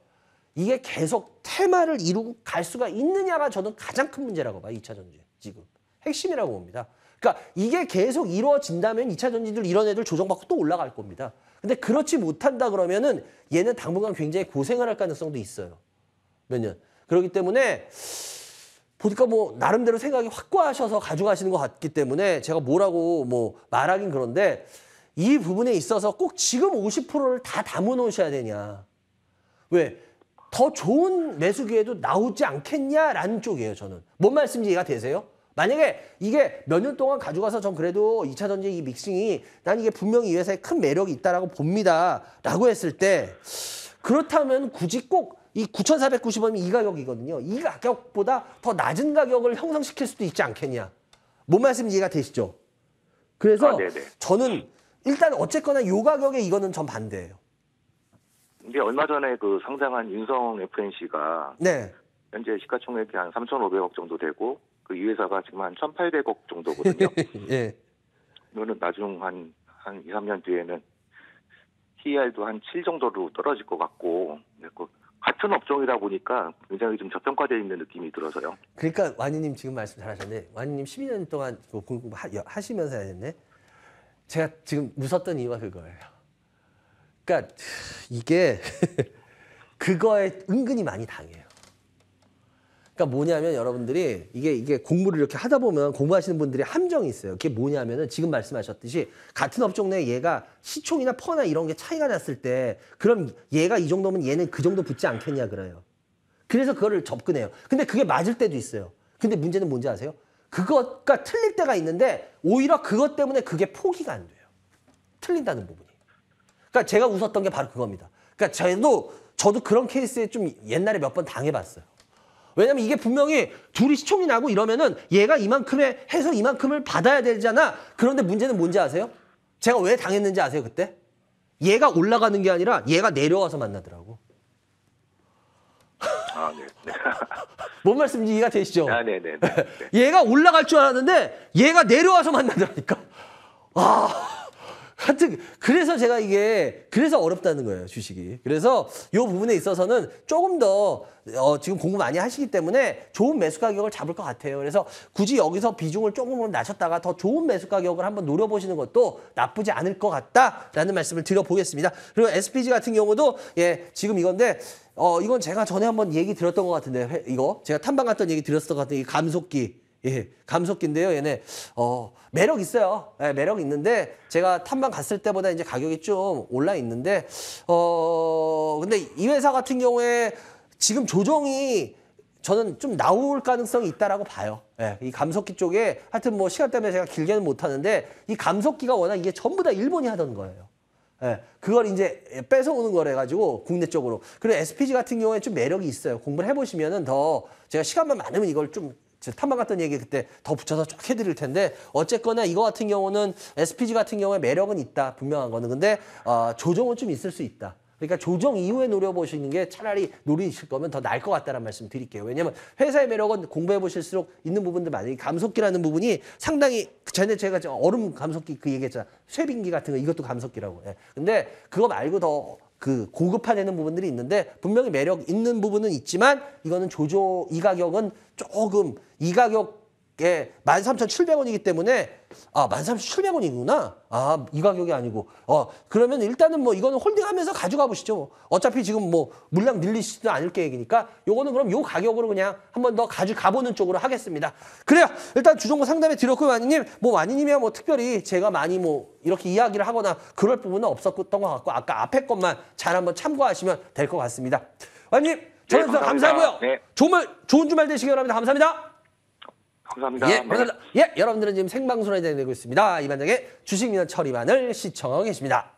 이게 계속 테마를 이루고 갈 수가 있느냐가 저는 가장 큰 문제라고 봐요. 2차 전지 지금 핵심이라고 봅니다. 그러니까 이게 계속 이루어진다면 2차 전지들 이런 애들 조정받고 또 올라갈 겁니다. 근데 그렇지 못한다 그러면은 얘는 당분간 굉장히 고생을 할 가능성도 있어요. 몇 년. 그렇기 때문에 보니까 뭐 나름대로 생각이 확고하셔서 가져가시는 것 같기 때문에 제가 뭐라고 말하긴 그런데 이 부분에 있어서 꼭 지금 50%를 다 담아 놓으셔야 되냐. 왜? 더 좋은 매수 기회도 나오지 않겠냐라는 쪽이에요, 저는. 뭔 말씀인지 이해가 되세요? 만약에 이게 몇 년 동안 가져가서 전 그래도 2차 전지 이 믹싱이 난 이게 분명히 이 회사에 큰 매력이 있다라고 봅니다. 라고 했을 때 그렇다면 굳이 꼭 이 9,490원이면 이 가격이거든요. 이 가격보다 더 낮은 가격을 형성시킬 수도 있지 않겠냐. 뭔 말씀인지 이해가 되시죠? 그래서 저는 일단 어쨌거나 이 가격에 이거는 전 반대예요. 근데 얼마 전에 그 상장한 윤성 FNC가 네. 현재 시가총액이 한 3,500억 정도 되고 그 이 회사가 지금 한 1,800억 정도거든요. 예. 이거는 나중 한 2, 3년 뒤에는 TER도 한 7 정도로 떨어질 것 같고 같은 업종이다 보니까 굉장히 좀 저평가되어 있는 느낌이 들어서요. 그러니까 완희님 지금 말씀 잘하셨네. 완희님 12년 동안 공부하시면서 해야겠네. 제가 지금 웃었던 이유가 그거예요. 그러니까 이게 그거에 은근히 많이 당해요. 그러니까 뭐냐면 여러분들이 이게 공부를 이렇게 하다 보면 공부하시는 분들이 함정이 있어요. 그게 뭐냐면은 지금 말씀하셨듯이 같은 업종 내에 얘가 시총이나 퍼나 이런 게 차이가 났을 때 그럼 얘가 이 정도면 얘는 그 정도 붙지 않겠냐 그래요. 그래서 그거를 접근해요. 근데 그게 맞을 때도 있어요. 근데 문제는 뭔지 아세요? 그것과 틀릴 때가 있는데 오히려 그것 때문에 그게 포기가 안 돼요. 틀린다는 부분이. 그러니까 제가 웃었던 게 바로 그겁니다. 그러니까 저도 그런 케이스에 좀 옛날에 몇 번 당해봤어요. 왜냐면 이게 분명히 둘이 시총이 나고 이러면은 얘가 이만큼에 해서 이만큼을 받아야 되잖아. 그런데 문제는 뭔지 아세요? 제가 왜 당했는지 아세요, 그때? 얘가 올라가는 게 아니라 얘가 내려와서 만나더라고. 아, 네. 뭔 말씀인지 이해가 되시죠? 아, 네. 얘가 올라갈 줄 알았는데 얘가 내려와서 만나더라니까. 하여튼 그래서 제가 그래서 어렵다는 거예요, 주식이. 그래서 이 부분에 있어서는 조금 더 지금 공부 많이 하시기 때문에 좋은 매수 가격을 잡을 것 같아요. 그래서 굳이 여기서 비중을 조금은 낮췄다가 더 좋은 매수 가격을 한번 노려보시는 것도 나쁘지 않을 것 같다라는 말씀을 드려보겠습니다. 그리고 SPG 같은 경우도 지금 이건데 이건 제가 전에 한번 얘기 드렸던 것 같은데 이거 제가 탐방 갔던 얘기 드렸던 것 같은데 이 감속기. 감속기인데요. 얘네 매력 있어요. 매력 있는데 제가 탐방 갔을 때보다 이제 가격이 좀 올라 있는데 근데 이 회사 같은 경우에 지금 조정이 저는 좀 나올 가능성이 있다라고 봐요. 이 감속기 쪽에 하여튼 뭐 시간 때문에 제가 길게는 못 하는데 이 감속기가 워낙 이게 전부 다 일본이 하던 거예요. 그걸 이제 뺏어오는 거래 가지고 국내 쪽으로. 그리고 SPG 같은 경우에 좀 매력이 있어요. 공부를 해보시면은 더 제가 시간만 많으면 이걸 좀 탐방 갔던 얘기 그때 더 붙여서 쭉 해드릴 텐데 어쨌거나 이거 같은 경우는 SPG 같은 경우에 매력은 있다. 분명한 거는. 근데 조정은 좀 있을 수 있다. 그러니까 조정 이후에 노려보시는 게 차라리 노리실 거면 더 나을 것 같다는 말씀 드릴게요. 왜냐면 회사의 매력은 공부해 보실수록 있는 부분들 많이 감속기라는 부분이 상당히 전에 제가 얼음 감속기 그 얘기했잖아. 쇠빙기 같은 거 이것도 감속기라고. 근데 그거 말고 더 그 고급화되는 부분들이 있는데 분명히 매력 있는 부분은 있지만 이거는 이 가격은 조금 이 가격에 13,700원이기 때문에 13,700원이구나. 이 가격이 아니고. 그러면 일단은 뭐 이거는 홀딩하면서 가져가 보시죠. 어차피 지금 뭐 물량 늘리지도 않을 계획이니까 요거는 그럼 요 가격으로 그냥 한번 더 가져가 보는 쪽으로 하겠습니다. 그래요. 일단 주종고 상담해 드렸고요, 와니님. 뭐 와니님이야 뭐 특별히 제가 많이 뭐 이렇게 이야기를 하거나 그럴 부분은 없었던 것 같고 아까 앞에 것만 잘 한번 참고하시면 될 것 같습니다. 와니님, 저는 네, 감사하고요. 네. 좋은 주말 되시기 바랍니다. 감사합니다. 감사합니다. 예, 감사합니다. 예, 여러분들은 지금 생방송으로 진행되고 있습니다. 이 반장의 주식 민원 처리반을 시청하고 계십니다.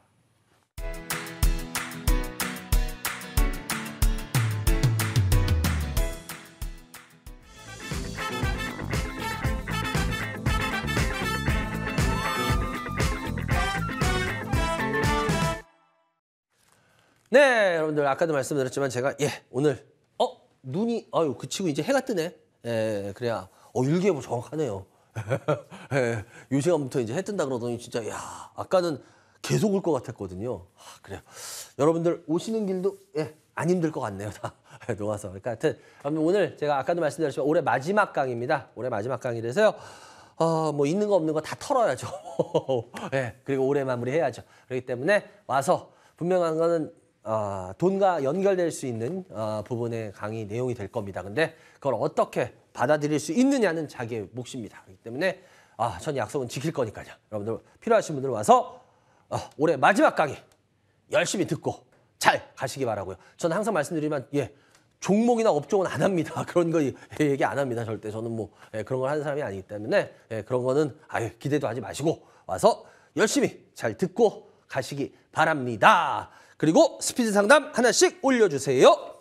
네, 여러분들 아까도 말씀드렸지만 제가 오늘 눈이 그치고 이제 해가 뜨네. 그래야 일기예보 정확하네요. 요 시간부터 이제 해 뜬다 그러더니 진짜 아까는 계속 올 것 같았거든요. 그래요. 여러분들 오시는 길도 안 힘들 것 같네요. 다 녹아서. 그러니까 하여튼 오늘 제가 아까도 말씀드렸지만 올해 마지막 강의입니다. 올해 마지막 강의라서요. 뭐 있는 거 없는 거 다 털어야죠. 그리고 올해 마무리해야죠. 그렇기 때문에 와서 분명한 거는 돈과 연결될 수 있는 부분의 강의 내용이 될 겁니다. 근데 그걸 어떻게 받아들일 수 있느냐는 자기의 몫입니다. 그렇기 때문에 전 약속은 지킬 거니까요. 여러분들 필요하신 분들 와서 올해 마지막 강의 열심히 듣고 잘 가시기 바라고요. 저는 항상 말씀드리지만 종목이나 업종은 안 합니다. 그런 거 얘기 안 합니다. 절대 저는 뭐 그런 걸 하는 사람이 아니기 때문에 그런 거는 기대도 하지 마시고 와서 열심히 잘 듣고 가시기 바랍니다. 그리고 스피드 상담 하나씩 올려주세요.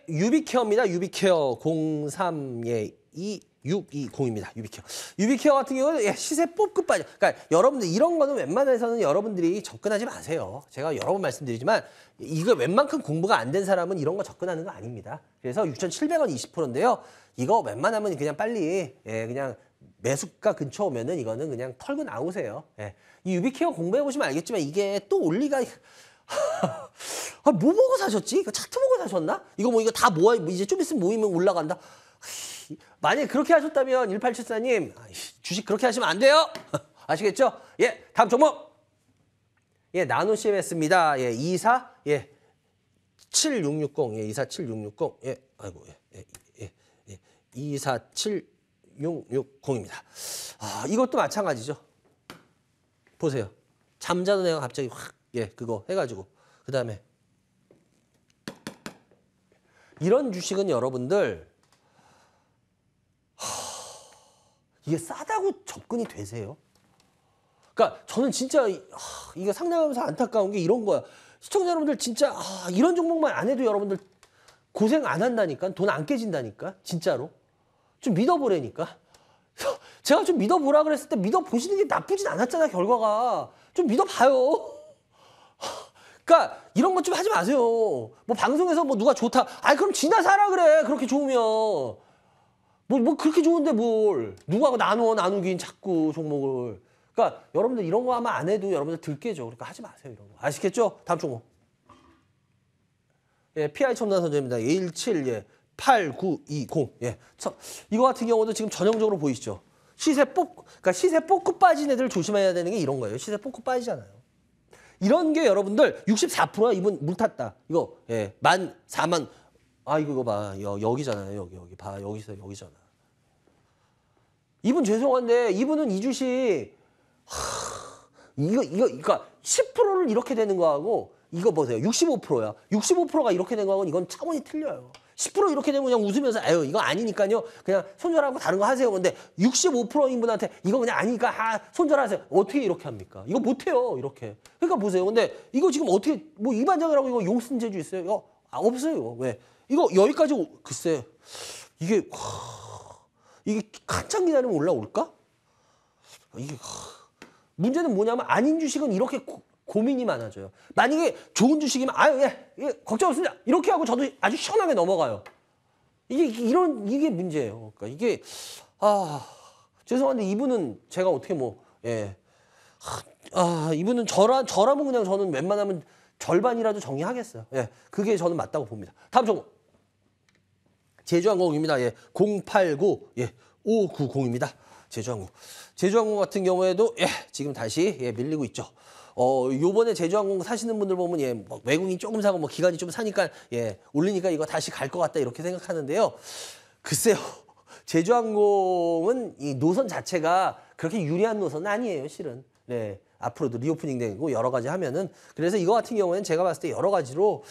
유비케어입니다. 유비케어 032620입니다. 유비케어. 유비케어 같은 경우는 시세 뽑급 빠져. 그러니까 여러분들 이런 거는 웬만해서는 여러분들이 접근하지 마세요. 제가 여러 번 말씀드리지만 이거 웬만큼 공부가 안 된 사람은 이런 거 접근하는 거 아닙니다. 그래서 6,700원 20%인데요. 이거 웬만하면 그냥 빨리 그냥 매수가 근처 오면은 이거는 그냥 털고 나오세요. 이 유비케어 공부해 보시면 알겠지만 이게 또 올리가 뭐 보고 사셨지? 이거 차트 보고 사셨나? 이거 다 모아 이제 좀 있으면 모이면 올라간다. 만약에 그렇게 하셨다면 1874님 주식 그렇게 하시면 안 돼요. 아시겠죠? 다음 종목. 나노 CMS입니다. 24760. 24760. 아이고. 24760입니다. 이것도 마찬가지죠. 보세요. 잠자던 애가 갑자기 확 그거 해가지고 그 다음에 이런 주식은 여러분들 이게 싸다고 접근이 되세요? 그러니까 저는 진짜 이거 상담하면서 안타까운 게 이런 거야. 시청자 여러분들 진짜 이런 종목만 안 해도 여러분들 고생 안 한다니까. 돈 안 깨진다니까. 진짜로. 좀 믿어보라니까. 제가 좀 믿어보라 그랬을 때 믿어보시는 게 나쁘진 않았잖아. 결과가. 좀 믿어봐요. 그러니까 이런 것 좀 하지 마세요. 뭐 방송에서 뭐 누가 좋다. 그럼 지나 사라 그래. 그렇게 좋으면. 뭐 그렇게 좋은데 뭘. 누가 나누긴 자꾸 종목을. 그러니까 여러분들 이런 거 하면 안 해도 여러분들 들깨죠. 그러니까 하지 마세요. 이런 거. 아시겠죠? 다음 종목. PI 첨단 선제입니다. 1178920. 이거 같은 경우도 지금 전형적으로 보이시죠? 그러니까 시세 뽑고 빠진 애들 조심해야 되는 게 이런 거예요. 시세 뽑고 빠지잖아요. 이런 게 여러분들 64%야. 이분 물 탔다. 이거 14,000. 이거 봐. 여기잖아요. 여기 봐. 여기잖아. 이분 죄송한데 이분은 이 주식 그러니까 10%를 이렇게 되는 거하고 이거 보세요. 65%야. 65%가 이렇게 된 거하고는 이건 차원이 틀려요. 10% 이렇게 되면 그냥 웃으면서 이거 아니니까요. 그냥 손절하고 다른 거 하세요. 근데 65%인 분한테 이거 그냥 아니니까 손절하세요. 어떻게 이렇게 합니까? 이거 못해요. 이렇게. 그러니까 보세요. 근데 이거 지금 어떻게 뭐 이반장이라고 이거 용 쓴 재주 있어요? 이거 없어요. 왜? 이거 여기까지 글쎄 이게 한참 기다리면 올라올까? 이게 문제는 뭐냐면 아닌 주식은 이렇게 고민이 많아져요. 만약에 좋은 주식이면 걱정 없습니다. 이렇게 하고 저도 아주 시원하게 넘어가요. 이게 문제예요. 그러니까 이게 죄송한데 이분은 제가 어떻게 이분은 저라면 그냥 저는 웬만하면 절반이라도 정리하겠어요. 예, 그게 저는 맞다고 봅니다. 다음 종목. 제주항공입니다. 예, 089, 예, 590입니다. 제주항공. 제주항공 같은 경우에도 예, 지금 다시 예, 밀리고 있죠. 요번에 제주항공 사시는 분들 보면 예, 뭐 외국인 조금 사고 뭐 기관이 좀 사니까 예, 올리니까 이거 다시 갈 것 같다 이렇게 생각하는데요. 글쎄요. 제주항공은 이 노선 자체가 그렇게 유리한 노선은 아니에요, 실은. 네. 앞으로도 리오프닝 되고 여러 가지 하면은 그래서 이거 같은 경우에는 제가 봤을 때 여러 가지로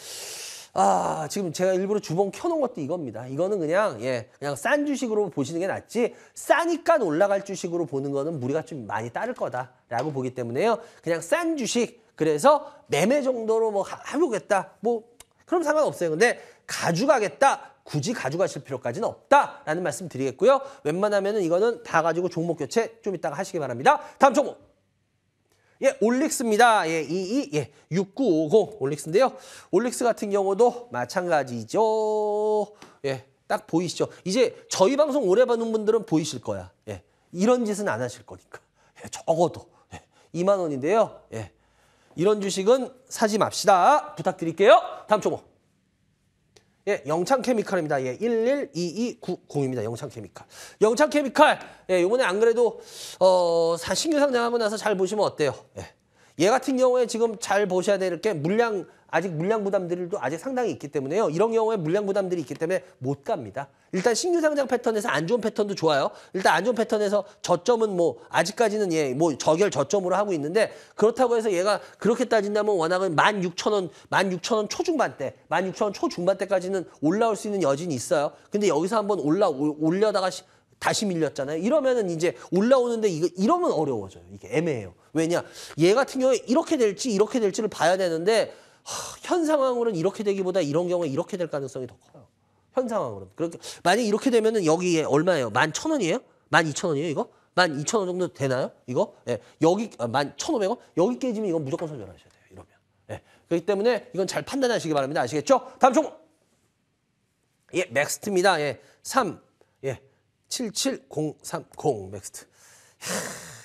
지금 제가 일부러 주봉 켜놓은 것도 이겁니다. 이거는 그냥 예, 그냥 싼 주식으로 보시는 게 낫지 싸니까 올라갈 주식으로 보는 거는 무리가 좀 많이 따를 거다라고 보기 때문에요. 그냥 싼 주식 그래서 매매 정도로 뭐 해보겠다 뭐 그럼 상관없어요. 근데 가져가겠다. 굳이 가져가실 필요까지는 없다라는 말씀 드리겠고요. 웬만하면은 이거는 다 가지고 종목 교체 좀 이따가 하시기 바랍니다. 다음 종목. 예, 올릭스입니다. 예, 6950 올릭스인데요. 올릭스 같은 경우도 마찬가지죠. 예, 딱 보이시죠? 이제 저희 방송 오래 보는 분들은 보이실 거야. 예, 이런 짓은 안 하실 거니까. 예, 적어도 2만 원인데요. 예, 이런 주식은 사지 맙시다. 부탁드릴게요. 다음 종목. 예, 영창케미칼입니다. 예, 112290입니다. 영창케미칼. 영창케미칼. 예, 요번에 안 그래도 신규 상장하고 나서 잘 보시면 어때요? 예. 얘 같은 경우에 지금 잘 보셔야 될 게 아직 물량 부담들도 아직 상당히 있기 때문에요. 이런 경우에 물량 부담들이 있기 때문에 못 갑니다. 일단 신규 상장 패턴에서 안 좋은 패턴도 좋아요. 일단 안 좋은 패턴에서 저점은 뭐 아직까지는 예, 뭐 저결 저점으로 하고 있는데 그렇다고 해서 얘가 그렇게 따진다면 워낙은 16,000원 초중반대, 16,000원 초중반대까지는 올라올 수 있는 여진이 있어요. 근데 여기서 한번 올려다가 다시 밀렸잖아요. 이러면은 이제 올라오는데 이러면 어려워져요. 이게 애매해요. 왜냐? 얘 같은 경우에 이렇게 될지를 봐야 되는데 현 상황으로는 이렇게 되기보다 이런 경우에 이렇게 될 가능성이 더 커요. 현 상황으로는. 그렇게 만약 이렇게 되면은 여기에 얼마예요? 11,000원이에요? 12,000원이에요, 이거? 12,000원 정도 되나요? 이거? 예. 여기 11,500원? 여기 깨지면 이건 무조건 손절하셔야 돼요. 이러면. 예. 그렇기 때문에 이건 잘 판단하시기 바랍니다. 아시겠죠? 다음 종목. 예, 맥스트입니다. 예. 77030 맥스트.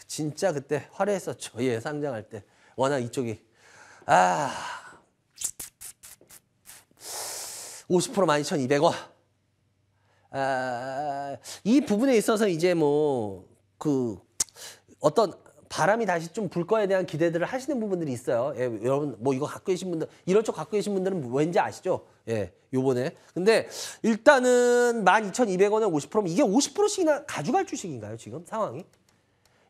진짜 그때 화려했었죠. 예, 상장할 때. 워낙 이쪽이 50% 12,200원. 이 부분에 있어서 이제 뭐 어떤 바람이 다시 좀 불 거에 대한 기대들을 하시는 부분들이 있어요. 예, 여러분 뭐 이거 갖고 계신 분들 이런 쪽 갖고 계신 분들은 왠지 아시죠? 예, 요번에. 근데 일단은 12,200원에 50%면 이게 50%씩이나 가져갈 주식인가요, 지금 상황이?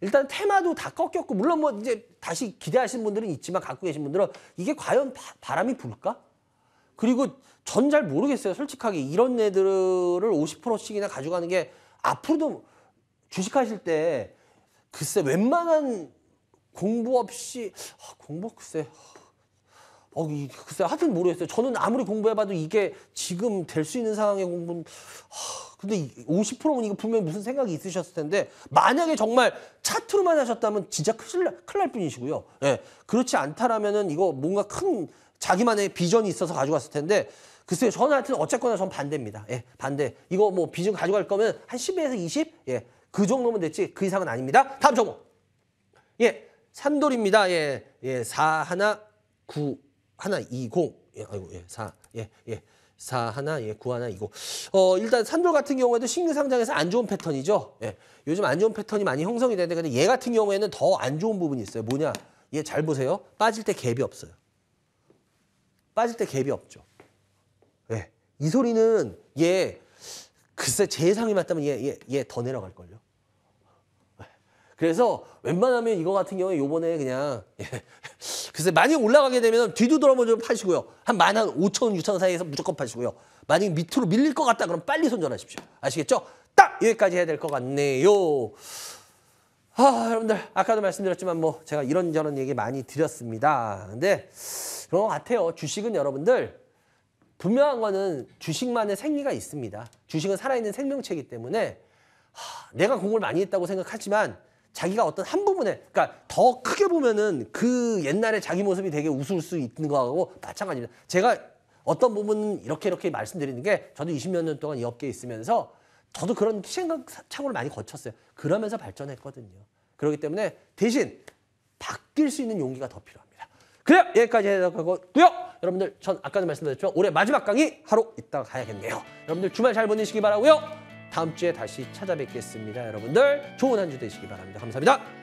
일단 테마도 다 꺾였고 물론 뭐 이제 다시 기대하시는 분들은 있지만 갖고 계신 분들은 이게 과연 바람이 불까? 그리고 전 잘 모르겠어요. 솔직하게 이런 애들을 50%씩이나 가져가는 게 앞으로도 주식하실 때 글쎄 웬만한 공부 없이 글쎄 하여튼 모르겠어요. 저는 아무리 공부해봐도 이게 지금 될 수 있는 상황의 공부는 근데 50%면 이거 분명히 무슨 생각이 있으셨을 텐데 만약에 정말 차트로만 하셨다면 진짜 큰일 날 뿐이시고요. 예, 그렇지 않다라면은 이거 뭔가 큰 자기만의 비전이 있어서 가져갔을 텐데 글쎄요. 저는 하여튼 어쨌거나 전 반대입니다. 예, 반대. 이거 뭐 비전 가져갈 거면 한 10에서 20? 예, 그 정도면 됐지 그 이상은 아닙니다. 다음 종목. 예, 산돌입니다. 예, 419120. 예, 아이고, 예, 9120. 일단 산돌 같은 경우에도 신규 상장에서 안 좋은 패턴이죠. 예, 요즘 안 좋은 패턴이 많이 형성이 되는데 근데 얘 같은 경우에는 더 안 좋은 부분이 있어요. 뭐냐? 얘 잘 보세요. 빠질 때 갭이 없어요. 빠질 때 갭이 없죠. 예, 이 소리는 얘 글쎄 제 예상이 맞다면 얘 더 내려갈걸요. 그래서 웬만하면 이거 같은 경우에 요번에 그냥 글쎄 많이 올라가게 되면 뒤도 돌아보지 파시고요. 한 15,000원, 6,000원 사이에서 무조건 파시고요. 만약에 밑으로 밀릴 것 같다 그러면 빨리 손절하십시오. 아시겠죠? 딱 여기까지 해야 될 것 같네요. 여러분들 아까도 말씀드렸지만 뭐 제가 이런저런 얘기 많이 드렸습니다. 근데 그런 것 같아요. 주식은 여러분들 분명한 거는 주식만의 생리가 있습니다. 주식은 살아있는 생명체이기 때문에 내가 공부를 많이 했다고 생각하지만 자기가 어떤 한 부분에 그러니까 더 크게 보면은 그 옛날에 자기 모습이 되게 우스울 수 있는 거하고 마찬가지입니다. 제가 어떤 부분은 이렇게 말씀드리는 게 저도 20몇 년 동안 이 업계에 있으면서 저도 그런 시행착오를 많이 거쳤어요. 그러면서 발전했거든요. 그렇기 때문에 대신 바뀔 수 있는 용기가 더 필요합니다. 그래요. 여기까지 해석하고요. 여러분들 전 아까도 말씀드렸지만 올해 마지막 강의 하루 있다가 가야겠네요. 여러분들 주말 잘 보내시기 바라고요. 다음 주에 다시 찾아뵙겠습니다. 여러분들 좋은 한 주 되시기 바랍니다. 감사합니다.